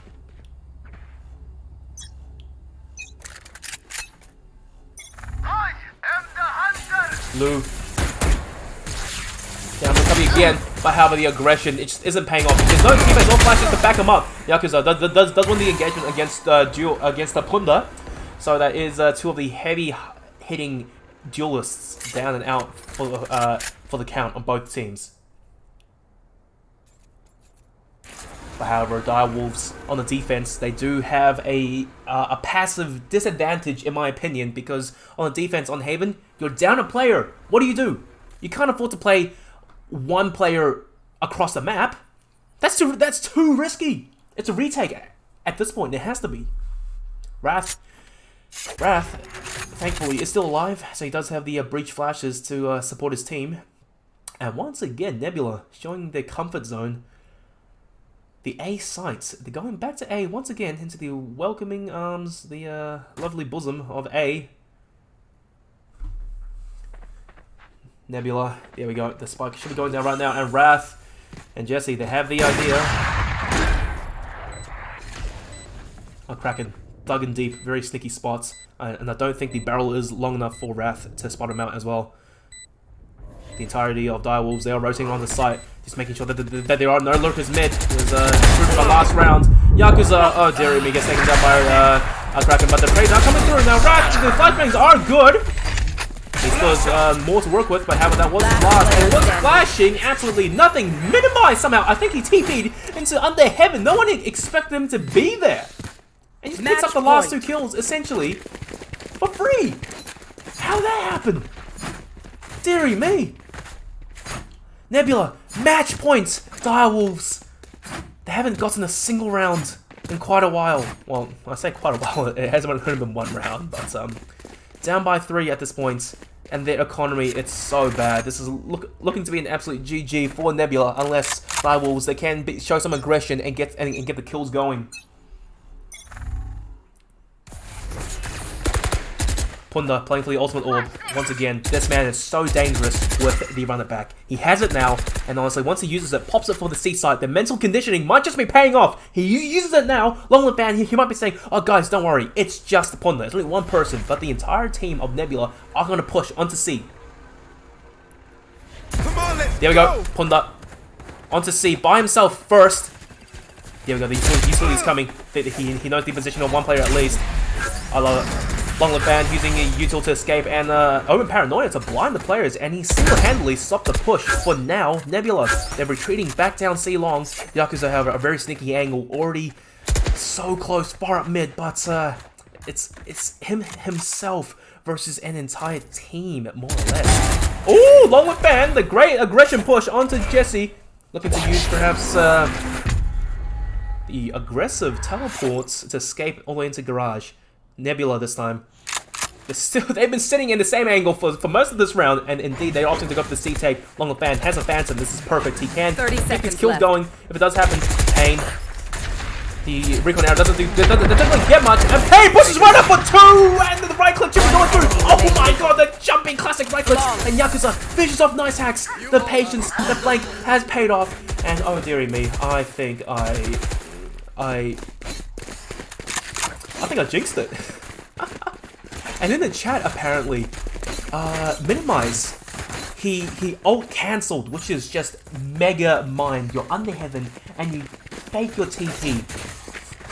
I am the hunter. Blue. Down the copy again, but however the aggression, it just isn't paying off. There's no teammates or flashes to back him up. Yakuza does win the engagement against the Punda. So that is 2 of the heavy hitting duelists down and out for the count on both teams. But however, Direwolves on the defense, they do have a passive disadvantage in my opinion, because on the defense on Haven, you're down a player. What do? You can't afford to play one player across the map. That's too risky. It's a retake at this point. It has to be. Wrath, thankfully, is still alive, so he does have the breach flashes to support his team. And once again, Nebula showing their comfort zone. The A sites. They're going back to A once again, into the welcoming arms, the lovely bosom of A. Nebula, there we go. The spike should be going down right now, and Wrath and Jesse, they have the idea. Oh, Kraken, dug in deep, very sneaky spots, and I don't think the barrel is long enough for Wrath to spot him out as well. The entirety of Direwolves, they are rotating on the site, just making sure that there are no lurkers mid. There's improved for the last round. Yakuza, oh dear me, gets taken down by Kraken, but the trades are coming through now. Wrath, the flashbangs are good. He still has more to work with, but however that wasn't last. And was flashing absolutely nothing. Minimized somehow. I think he TP'd into under heaven. No one expected him to be there. And he picks up the last 2 kills, essentially, for free. How'd that happen? Dearie me. Nebula, match points. Direwolves. They haven't gotten a single round in quite a while. Well, I say quite a while. It hasn't only been 1 round, but down by 3 at this point, and their economy, it's so bad. This is looking to be an absolute GG for Nebula, unless Direwolves, they can show some aggression and get the kills going. Punda playing for the ultimate orb. Once again, this man is so dangerous with the run it back. He has it now, and honestly, once he uses it, pops it for the C side, the mental conditioning might just be paying off. He uses it now. Longwood Fan, he might be saying, oh guys, don't worry, it's just the Punda. It's only 1 person, but the entire team of Nebula are going to push onto C. There we go, Punda onto C by himself first. There we go, the utility's coming. He knows the position of 1 player at least. I love it. Longwood Fan using a util to escape, and Omen Paranoia to blind the players, and he single-handedly stopped the push for now. Nebula, they're retreating back down C long. Yakuza, however, a very sneaky angle, already so close, far up mid, but it's himself versus an entire team, more or less. Ooh, Longwood Fan, the great aggression push onto Jesse, looking to use perhaps the aggressive teleports to escape all the way into garage. Nebula this time. They've been sitting in the same angle for most of this round, and indeed they're opting to go for the C take. Longwood Fan has a Phantom. This is perfect. He can keep his kills going if it does happen. Pain. The recon arrow doesn't really get much, and Pain pushes right up for 2, and the right click chip going through. Oh my god, the jumping classic right click, and Yakuza finishes off nice hacks. The patience, the flank has paid off, and oh dearie me, I think I jinxed it. And in the chat, apparently, Minimize, he ult cancelled, which is just mega mind. You're under heaven and you fake your TP.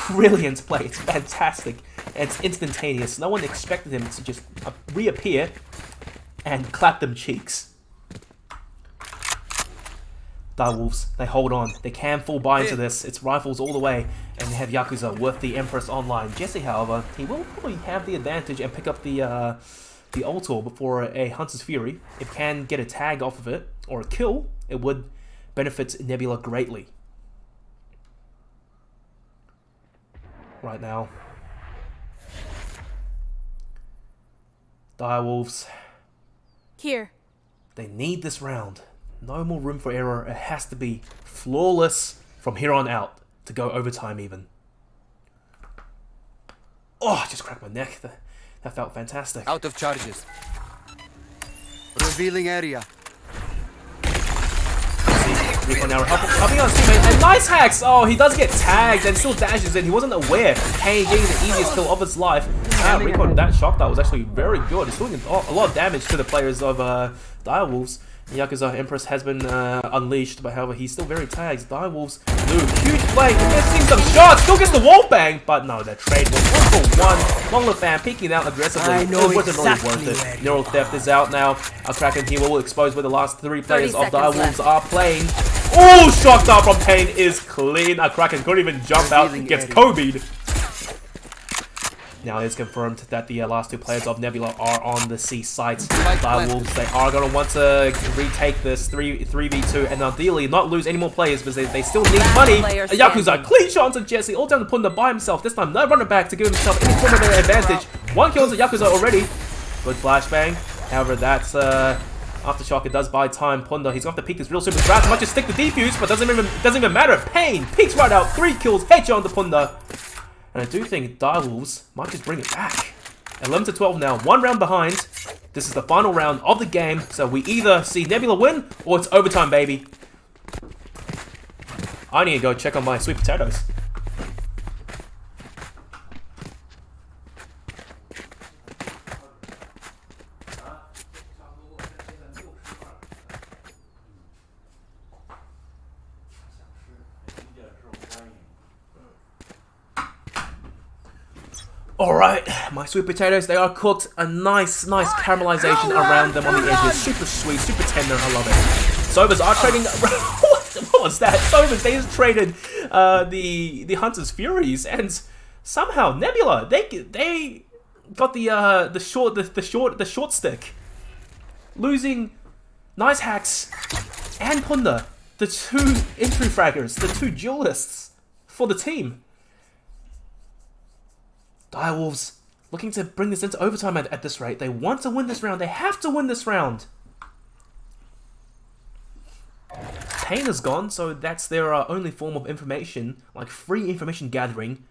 Brilliant play. It's fantastic. and it's instantaneous. No one expected him to just reappear and clap them cheeks. Direwolves, they hold on. They can fall buy into this. It's rifles all the way, and they have Yakuza with the Empress online. Jesse, however, he will probably have the advantage and pick up the Ultor before a Hunter's Fury. If can get a tag off of it, or a kill, it would benefit Nebula greatly. Right now. Direwolves. Here. They need this round. No more room for error. It has to be flawless from here on out to go overtime even. Oh, I just cracked my neck. That felt fantastic. Out of charges. Revealing area. Recon now helping out his teammate. And nice hacks! Oh, he does get tagged and still dashes in. He wasn't aware. Kane getting the easiest kill of his life. Recon, that shot that was actually very good. It's doing a lot of damage to the players of Direwolves. Yakuza Empress has been unleashed, but however, he's still very tagged. Direwolves, huge play, missing some shots, still gets the wall bang, but no, that trade was 1-for-1. Long live fan peeking out aggressively. I know it wasn't exactly really worth it. Neural Theft is out now. Kraken here will expose where the last 3 players of 30 seconds Direwolves left. are playing. Oh, shot down from Kane is clean. Kraken couldn't even jump out, gets Kobe'd. Now it's confirmed that the last 2 players of Nebula are on the C site. Direwolves, they are going to want to retake this 3v2 and ideally not lose any more players because they still need money. Yakuza, clean shot onto Jesse, all down to Punda by himself. This time, no running back to give himself any form of an advantage. 1 kill to Yakuza already. Good flashbang. However, that's Aftershock, it does buy time. Punda, he's got to peek his real super scratch. Might just stick the defuse, but doesn't even matter. Pain peeks right out. 3 kills. Headshot onto Punda. And I do think Direwolves might just bring it back. 11-12 now, 1 round behind. This is the final round of the game, so we either see Nebula win or it's overtime, baby. I need to go check on my sweet potatoes. Alright, my sweet potatoes, they are cooked. A nice caramelization around them on the edges. Super sweet, super tender, I love it. Sovas are trading... what was that? Sovas, they just traded the Hunter's Furies, and somehow Nebula, they got the short stick. Losing nice hacks and Punda, the 2 entry fraggers, the 2 duelists for the team. Direwolves looking to bring this into overtime at this rate. They want to win this round. They have to win this round. Pain is gone, so that's their only form of information, like free information gathering,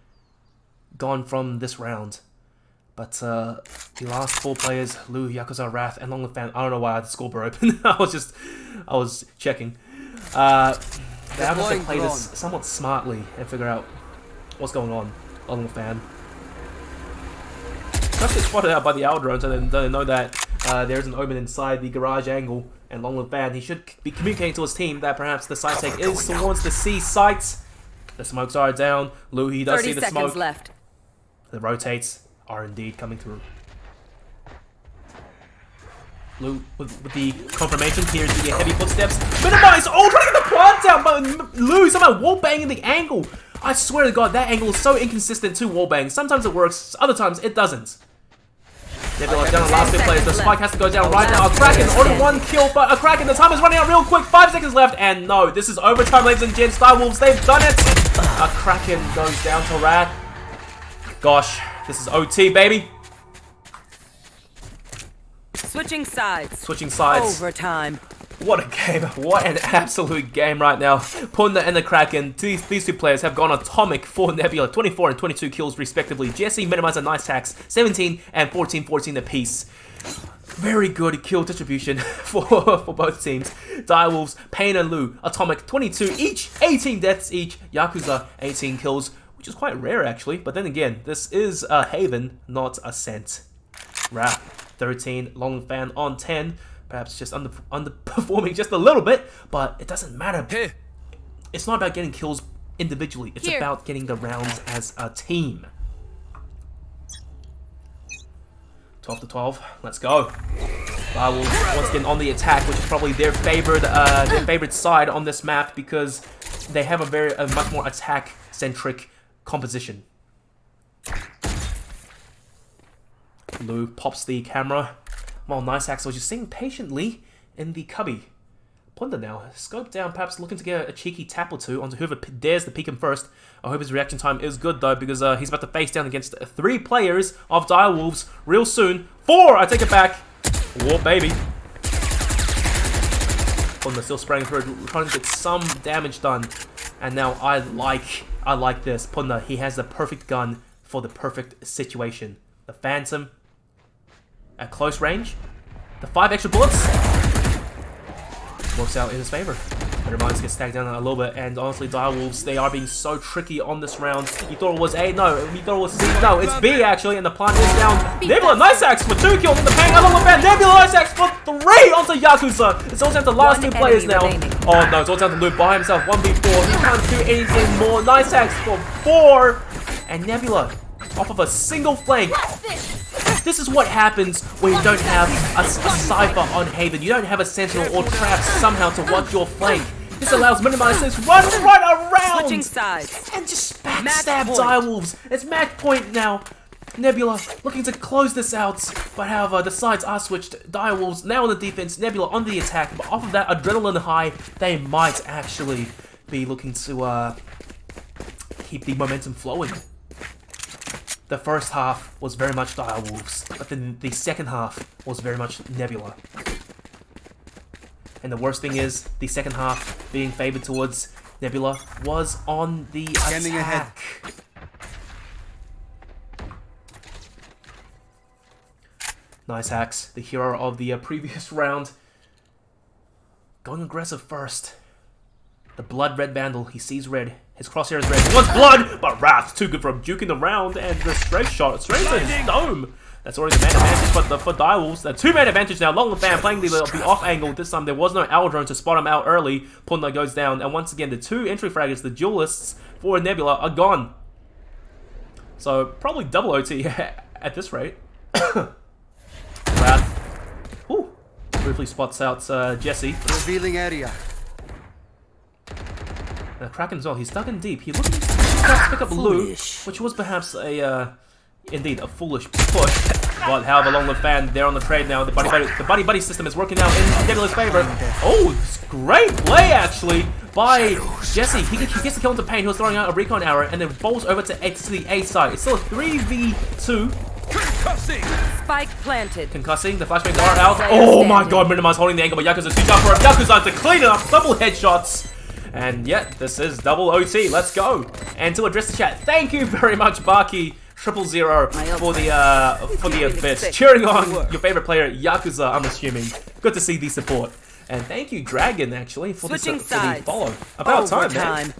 gone from this round. But the last 4 players, Lu, Yakuza, Wrath, and Long Live Fan, I don't know why I had the scoreboard open. I was checking. They have to play this somewhat smartly and figure out what's going on. Long Live Fan. Just get spotted out by the owl drones, and then they know that there's an omen inside the garage angle. And Long Live Fan, he should be communicating to his team that perhaps the site take is towards the C sites. The smokes are down. Lu, he does see the smoke. 30 seconds left. The rotates are indeed coming through. Lu, with the confirmation, here's the heavy footsteps. Minimize! Oh, trying to get the plant down, but Lu somehow wall banging the angle. I swear to God, that angle is so inconsistent to wallbang. Sometimes it works, other times it doesn't. Nebula down the last 2 players. The spike has to go down right now. Kraken only 1 kill, but Kraken, the time is running out real quick. 5 seconds left, and no, this is overtime, ladies and gents. Direwolves, they've done it. Kraken goes down to Wrath. Gosh, this is OT, baby. Switching sides. Switching sides. Overtime. What a game. What an absolute game right now. Punda and the Kraken, these 2 players have gone atomic for Nebula. 24 and 22 kills respectively. Jesse minimized a nice hacks. 17 and 14 apiece. Very good kill distribution for both teams. Direwolves, Pain and Lu, atomic 22 each. 18 deaths each. Yakuza, 18 kills, which is quite rare actually. But then again, this is a Haven, not a Scent. Wrath, 13. Long Fan on 10. Perhaps just underperforming just a little bit, but it doesn't matter. It's not about getting kills individually. It's about getting the rounds as a team. 12 to 12. Let's go. Direwolves once again on the attack, which is probably their favorite side on this map because they have a much more attack-centric composition. Lou pops the camera while Nice Axel just sitting patiently in the cubby. Ponder now, scope down, perhaps looking to get a cheeky tap or two onto whoever dares to peek him first. I hope his reaction time is good though, because he's about to face down against 3 players of Direwolves real soon. 4! I take it back. War baby. Ponder still spraying through, trying to get some damage done. And now I like this. Ponder, he has the perfect gun for the perfect situation. The Phantom at close range. The 5 extra bullets works out in his favor. Undermines gets stacked down a little bit, and honestly, Direwolves, they are being so tricky on this round. You thought it was A, no. You thought it was C, no. It's B actually, and the plant is down. Nebula, Nice Axe for 2 kills in the paint. Another fan. Nebula, Nice Axe for 3 onto Yakuza. It's all down to the last 2 players now. Oh no, it's all down to Luke by himself. 1v4. He can't do anything more. Nice Axe for 4, and Nebula off of a single flank. This is what happens when you don't have a Cypher on Haven. You don't have a Sentinel or Trap somehow to watch your flank. This allows Minimize to run right around Switching sides. and just backstab Direwolves. It's match point now. Nebula looking to close this out, but however, the sides are switched. Direwolves now on the defense, Nebula on the attack, but off of that adrenaline high, they might actually be looking to keep the momentum flowing. The first half was very much Direwolves, but then the second half was very much Nebula. And the worst thing is, the second half being favored towards Nebula was on the attack. Nice Axe, the hero of the previous round, going aggressive first. The blood red vandal, he sees red. His crosshair is red. He wants blood, but Wrath too good for him, juking around, and the straight shot straight to his dome. That's already the man advantage, but for Direwolves, the 2-man advantage now. Long fan playing the off angle. This time there was no owl drone to spot him out early. Punda goes down, and once again the 2 entry fraggers, the duelists for Nebula, are gone. So probably double OT at this rate. Wrath, ooh, briefly spots out Jesse. Revealing area. Kraken as well, he's dug in deep. He looked to pick up Lou, which was perhaps indeed a foolish push. But however, long live fan, they're on the trade now. The buddy system is working out in Nebula's favor. Oh, great play actually by Jesse. He gets the kill into pain. He was throwing out a recon arrow and then bolts over to the A side. It's still a 3v2. Spike planted. Concussing, the flashbangs are out. Oh my god, Minimize holding the angle, but Yakuza's too tough for him. Yakuza to clean it up, double headshots. And yeah, this is double OT. Let's go. And to address the chat, thank you very much, Baki 000 for the bits. Cheering on your favorite player, Yakuza, I'm assuming. Good to see the support. And thank you, Dragon, actually, for the follow. About time, man.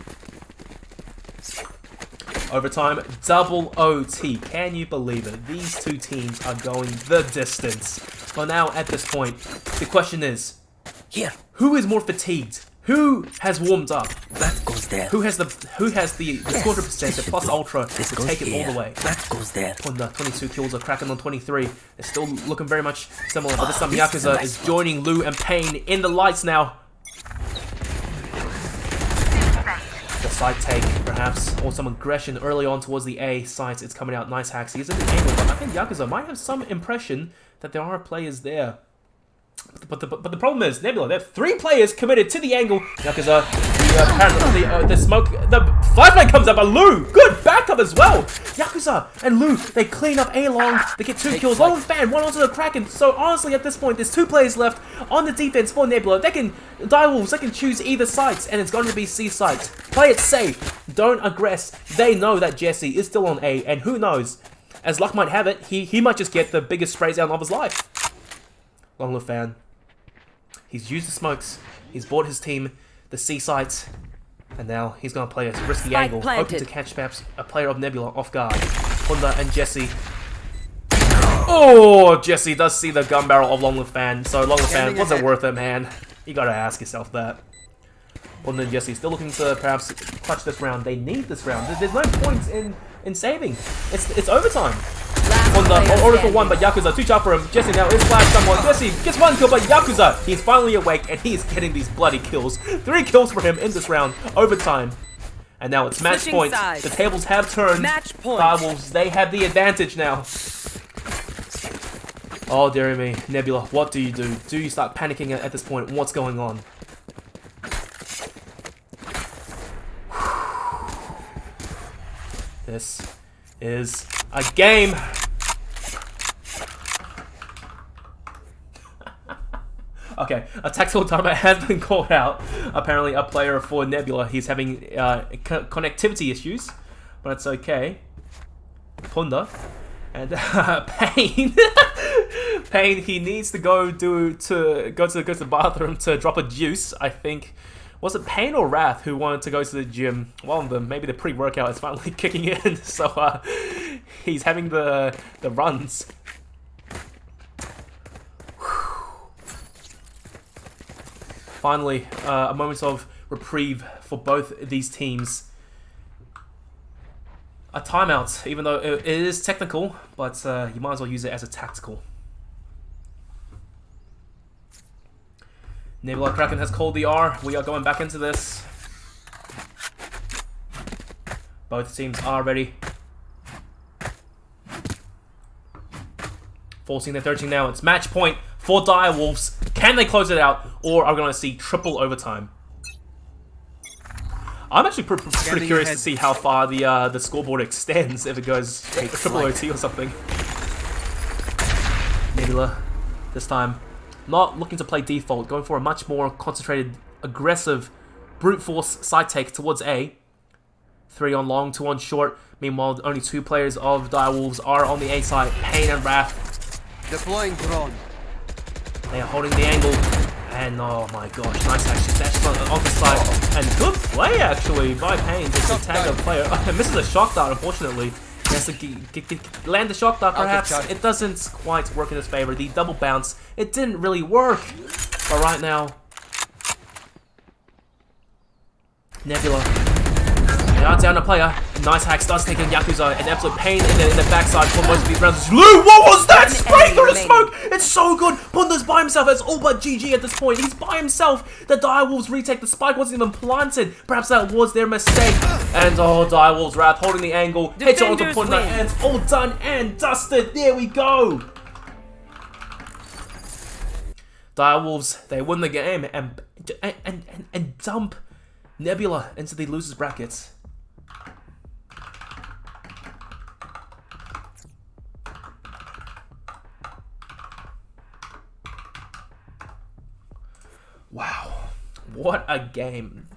Overtime, double OT. Can you believe it? These 2 teams are going the distance. But now, at this point, the question is, Here. who is more fatigued? Who has warmed up? That goes there. Who has the 200%, the plus ultra to take it all the way? That goes there. Punda, 22 kills, are Kraken on 23. It's still looking very much similar, but this time Yakuza is joining Lou and Pain in the lights now. The side take, perhaps, or some aggression early on towards the A site. It's coming out. Nice hacks. He's in the angle, but I think Yakuza might have some impression that there are players there. But the problem is, Nebula, they have 3 players committed to the angle. Yakuza, apparently the smoke, the flashbang comes up, but Lou, good backup as well. Yakuza and Lou, they clean up A long, they get 2 kills, long fan, 1 onto the Kraken. So honestly, at this point, there's 2 players left on the defense for Nebula. Direwolves, they can choose either sides, and it's going to be C sides. Play it safe, don't aggress. They know that Jesse is still on A, and who knows, as luck might have it, he might just get the biggest sprays down of his life. Long live fan. He's used the smokes. He's bought his team the C sites. And now he's going to play a risky angle. Hoping to catch perhaps a player of Nebula off guard. Honda and Jesse. Oh, Jesse does see the gun barrel of Long live fan. So Long live fan, was it worth it, man? You got to ask yourself that. Honda and Jesse still looking to perhaps clutch this round. They need this round. There's no point in saving. It's overtime. Honda Nebula, order for one, but Yakuza, 2 shot for him. Jesse now is flash someone. Jesse gets 1 kill, but Yakuza, he's finally awake, and he's getting these bloody kills. 3 kills for him in this round, overtime. And now it's match point. The tables have turned. Match point. Direwolves, they have the advantage now. Oh, dear me. Nebula, what do you do? Do you start panicking at this point? What's going on? This is a game. Okay, a tactical timeout has been called out. Apparently, a player for Nebula, he's having connectivity issues, but it's okay. Punda and Pain. Pain. He needs to go to the bathroom to drop a juice. I think. Was it Pain or Wrath who wanted to go to the gym? One of them, maybe the pre-workout is finally kicking in, so he's having the runs. Finally, a moment of reprieve for both these teams. A timeout, even though it is technical, but you might as well use it as a tactical. Nebula Kraken has called the R. We are going back into this. Both teams are ready. Forcing their 13 now. It's match point for Direwolves. Can they close it out, or are we going to see triple overtime? I'm actually pretty curious to see how far the scoreboard extends if it goes triple OT or something. Nebula, this time, not looking to play default, going for a much more concentrated, aggressive, brute force side take towards A. 3 on long, 2 on short. Meanwhile, only 2 players of Direwolves are on the A side, Pain and Wrath. Deploying drone. They are holding the angle. And oh my gosh, nice action. Dashes on the side. And good play actually by Pain to tag a player. Misses a shock dart, unfortunately. He has to land the shock dart, perhaps. It doesn't quite work in his favor. The double bounce, it didn't really work. But right now, Nebula, they are down a player. Nice hack starts taking Yakuza, and absolute Pain in the backside for most of these rounds. Lou, what was that? Spray through the smoke! It's so good! Punda's by himself. It's all but GG at this point. He's by himself. The Direwolves retake. The spike wasn't even planted. Perhaps that was their mistake. And oh, Direwolves Wrath holding the angle. Headshot onto Punda, and it's all done and dusted. There we go. Direwolves, they win the game and dump Nebula into the losers brackets. Wow, what a game.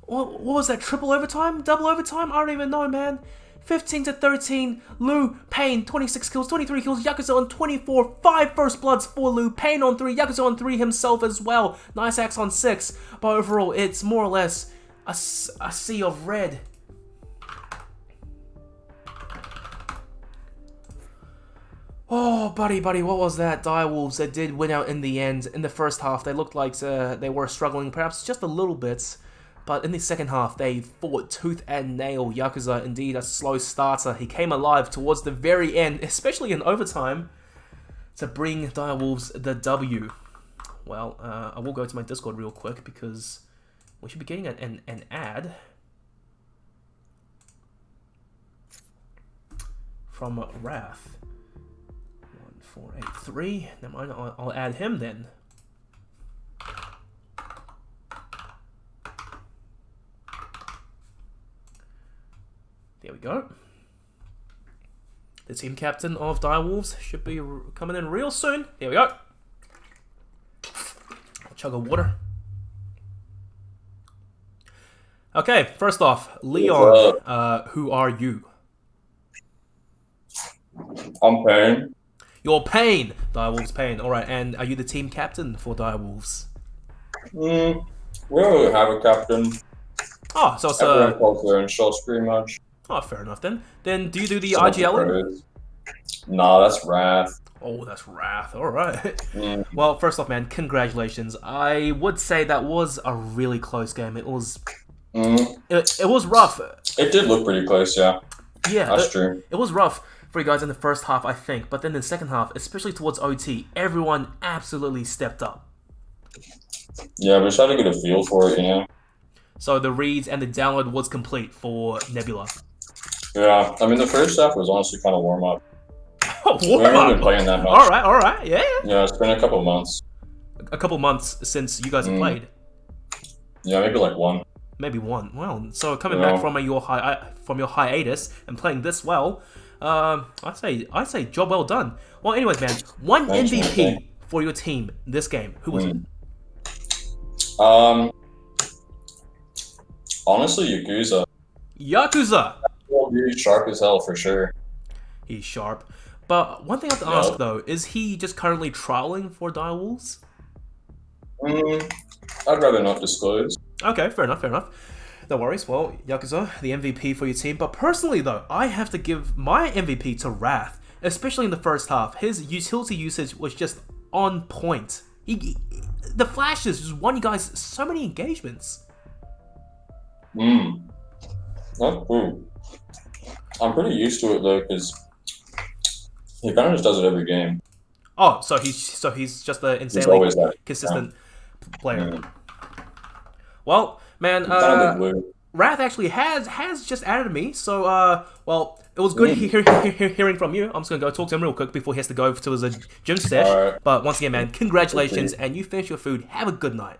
What was that, triple overtime? Double overtime? I don't even know, man. 15-13, Lou, Pain, 26 kills, 23 kills, Yakuza on 24, 5 first bloods for Lou, Pain on 3, Yakuza on 3 himself as well, nice axe on 6, but overall it's more or less a sea of red. Oh, buddy, what was that? Direwolves, they did win out in the end. In the first half, they looked like they were struggling perhaps just a little bit. But in the second half, they fought tooth and nail. Yakuza, indeed, a slow starter. He came alive towards the very end, especially in overtime, to bring Direwolves the W. Well, I will go to my Discord real quick because we should be getting an ad from Wrath. 1483. Never mind, I'll add him then. There we go. The team captain of Direwolves should be coming in real soon. Here we go. I'll chug a water. Okay, first off, Leon, who are you? I'm Pain. You're Pain. Direwolves Pain. Alright, and are you the team captain for Direwolves? We don't really have a captain. Oh, so it's everyone calls their own shots pretty much. Oh, fair enough then. Then do you do the IGL? Nah, that's Wrath. Oh, that's Wrath. Alright. Well, first off, man, congratulations. I would say that was a really close game. It was it was rough. It did look pretty close, yeah. Yeah, that's true. It was rough for you guys in the first half, I think. But then in the second half, especially towards OT, everyone absolutely stepped up. Yeah, we're trying to get a feel for it, you know? So the reads and the download was complete for Nebula. Yeah, I mean, the first half was honestly kind of warm up. We Warm haven't up. been playing that much. All right, yeah. Yeah, it's been a couple months. A couple months since you guys have played. Yeah, maybe like one. Maybe one. Well, so coming back from your hiatus and playing this well, I say job well done. Well, anyways, man, one Thanks, MVP man. for your team this game. Who was it? Honestly, Yakuza. Yakuza. He's sharp as hell for sure. He's sharp. But one thing I have to ask though, is he just currently trialing for Direwolves? I'd rather not disclose. Okay, fair enough. No worries. Well, Yakuza, the MVP for your team. But personally, though, I have to give my MVP to Wrath, especially in the first half. His utility usage was just on point. The flashes just won you guys so many engagements. That's cool. I'm pretty used to it though, because he kind of just does it every game. Oh, so he's just an insanely consistent player. Well, man, Wrath actually has just added me, so well, it was good hearing from you. I'm just gonna go talk to him real quick before he has to go to his gym sesh. Right. But once again, man, congratulations, and you finish your food. Have a good night.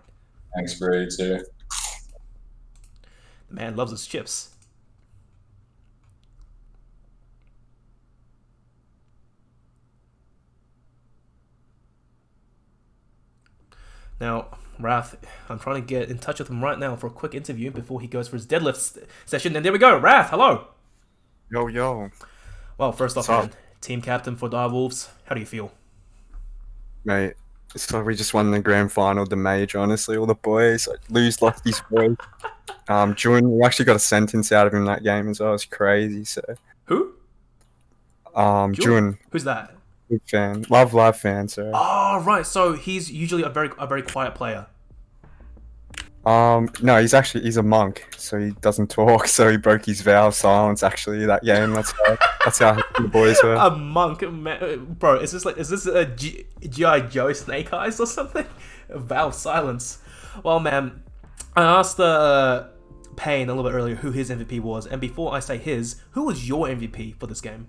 Thanks, Brady, too. The man loves his chips. Now, Wrath, I'm trying to get in touch with him right now for a quick interview before he goes for his deadlift session. And there we go. Wrath, hello. Yo. Well, first off, man, team captain for Direwolves. How do you feel? Mate, so we just won the grand final, the major, honestly. All the boys, lose like these boys. June, we actually got a sentence out of him that game as well. It's crazy, so. Who? June. Who's that? Big fan. Live fan, so. Oh, right. So he's usually a very quiet player. No, he's a monk, so he doesn't talk. So he broke his vow of silence actually that game. That's how the boys were. A monk, man, bro. Is this a G.I. Joe Snake Eyes or something? A vow of silence. Well, man, I asked Payne a little bit earlier who his MVP was, and before I say his, who was your MVP for this game?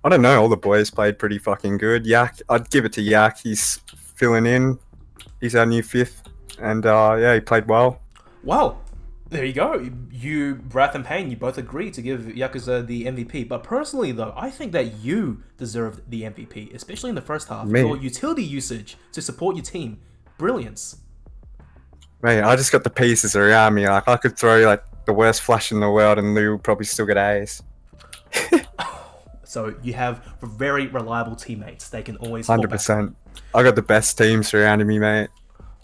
I don't know. All the boys played pretty fucking good. Yak, I'd give it to Yak. He's filling in. He's our new fifth, and yeah, he played well. Well, there you go. You, Wrath and Payne, you both agreed to give Yakuza the MVP. But personally, though, I think that you deserved the MVP, especially in the first half. Me? Your utility usage to support your team, brilliance. Mate, I just got the pieces around me. Like I could throw like the worst flash in the world, and Lou would probably still get A's. So you have very reliable teammates. They can always 100%. I got the best team surrounding me, mate.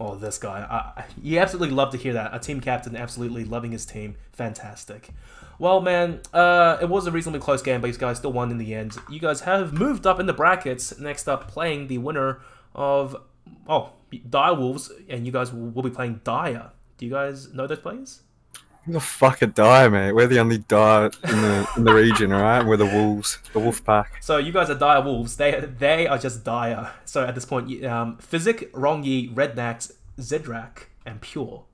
Oh, this guy. You absolutely love to hear that. A team captain absolutely loving his team. Fantastic. Well, man, it was a reasonably close game, but you guys still won in the end. You guys have moved up in the brackets. Next up, playing the winner of Direwolves, and you guys will be playing Dire. Do you guys know those players? Who the fuck a Dire, mate? We're the only Dire in the region, alright? We're the Wolves, the Wolf Pack. So you guys are Direwolves. They are just Dire. So at this point, Physic, Rongi, Rednax, Zedrak, and Pure.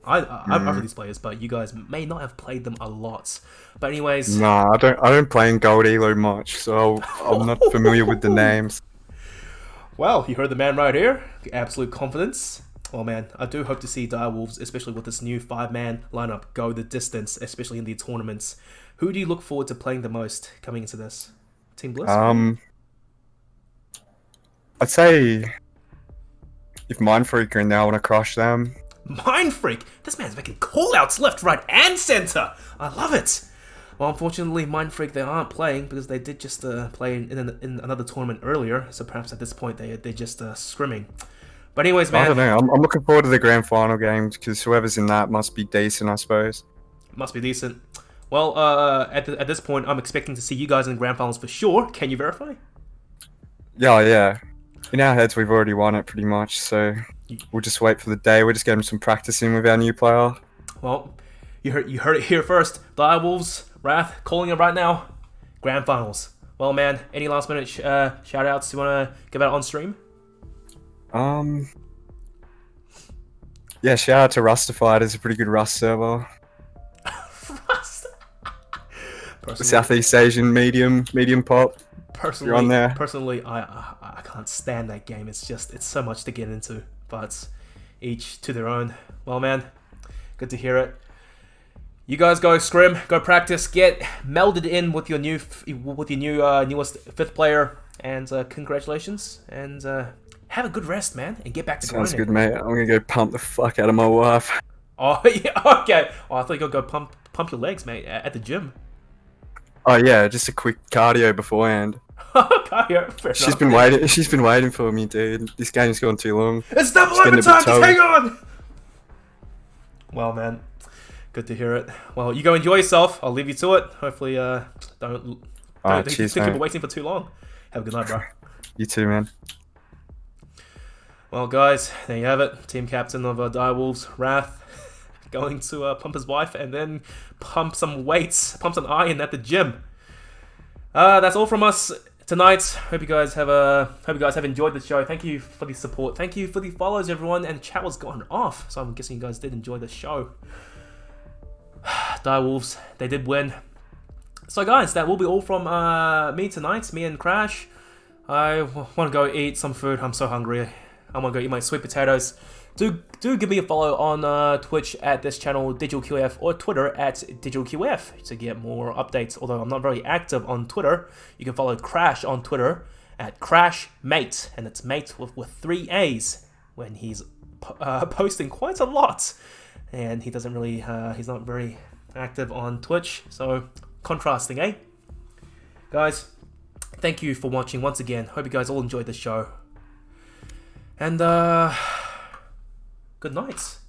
I've heard these players, but you guys may not have played them a lot. But anyways, Nah, I don't play in Gold Elo much, so I'm not familiar with the names. well, you heard the man right here. Absolute confidence. Well, man, I do hope to see Direwolves, especially with this new 5-man lineup, go the distance, especially in the tournaments. Who do you look forward to playing the most coming into this? Team Bliss? I'd say if Mindfreak are in there, I want to crush them. Mindfreak! This man's making call-outs left, right, and center! I love it! Well, unfortunately, Mindfreak, they aren't playing because they did just play in another tournament earlier, so perhaps at this point they're just scrimming. But anyways, man. I don't know. I'm looking forward to the grand final games because whoever's in that must be decent, I suppose. Must be decent. Well, at this point, I'm expecting to see you guys in the grand finals for sure. Can you verify? Yeah. In our heads, we've already won it pretty much, so we'll just wait for the day. We're just getting some practice in with our new player. Well, You heard it here first. Direwolves, Wrath, calling it right now. Grand finals. Well, man, any last minute shout outs you want to give out on stream? Yeah, shout out to Rustified. It's a pretty good Rust server. The Southeast Asian medium pop. Personally, You're on there. Personally, I can't stand that game. It's so much to get into, but each to their own. Well, man, good to hear it. You guys go scrim, go practice, get melded in with your newest fifth player, and congratulations, and have a good rest, man, and get back to Sounds grinding. good, mate. I'm gonna go pump the fuck out of my wife. Oh yeah, okay. Oh, I thought you were gonna go pump your legs, mate, at the gym. Oh yeah, just a quick cardio beforehand. Cardio, fair She's enough. been waiting. She's been waiting for me, dude. This game's gone too long. It's double It's getting a bit overtime. Just tough. hang on. Well, man, good to hear it. Well, you go enjoy yourself. I'll leave you to it. Hopefully, don't Cheers, think mate. you're waiting for too long. Have a good night, bro. You too, man. Well, guys, there you have it. Team captain of Direwolves, Wrath, going to pump his wife and then pump some weights, pump some iron at the gym. That's all from us tonight. Hope you guys have enjoyed the show. Thank you for the support. Thank you for the follows, everyone. And chat was going off, so I'm guessing you guys did enjoy the show. Direwolves, they did win. So, guys, that will be all from me tonight. Me and Crash. I want to go eat some food. I'm so hungry. I'm gonna go eat my sweet potatoes. Do give me a follow on Twitch at this channel, DigitalQF, or Twitter at DigitalQF to get more updates. Although I'm not very active on Twitter, you can follow Crash on Twitter at CrashMate, and it's mate with 3 A's when he's posting quite a lot, and he doesn't really he's not very active on Twitch. So contrasting, eh? Guys, thank you for watching once again. Hope you guys all enjoyed the show. And good night.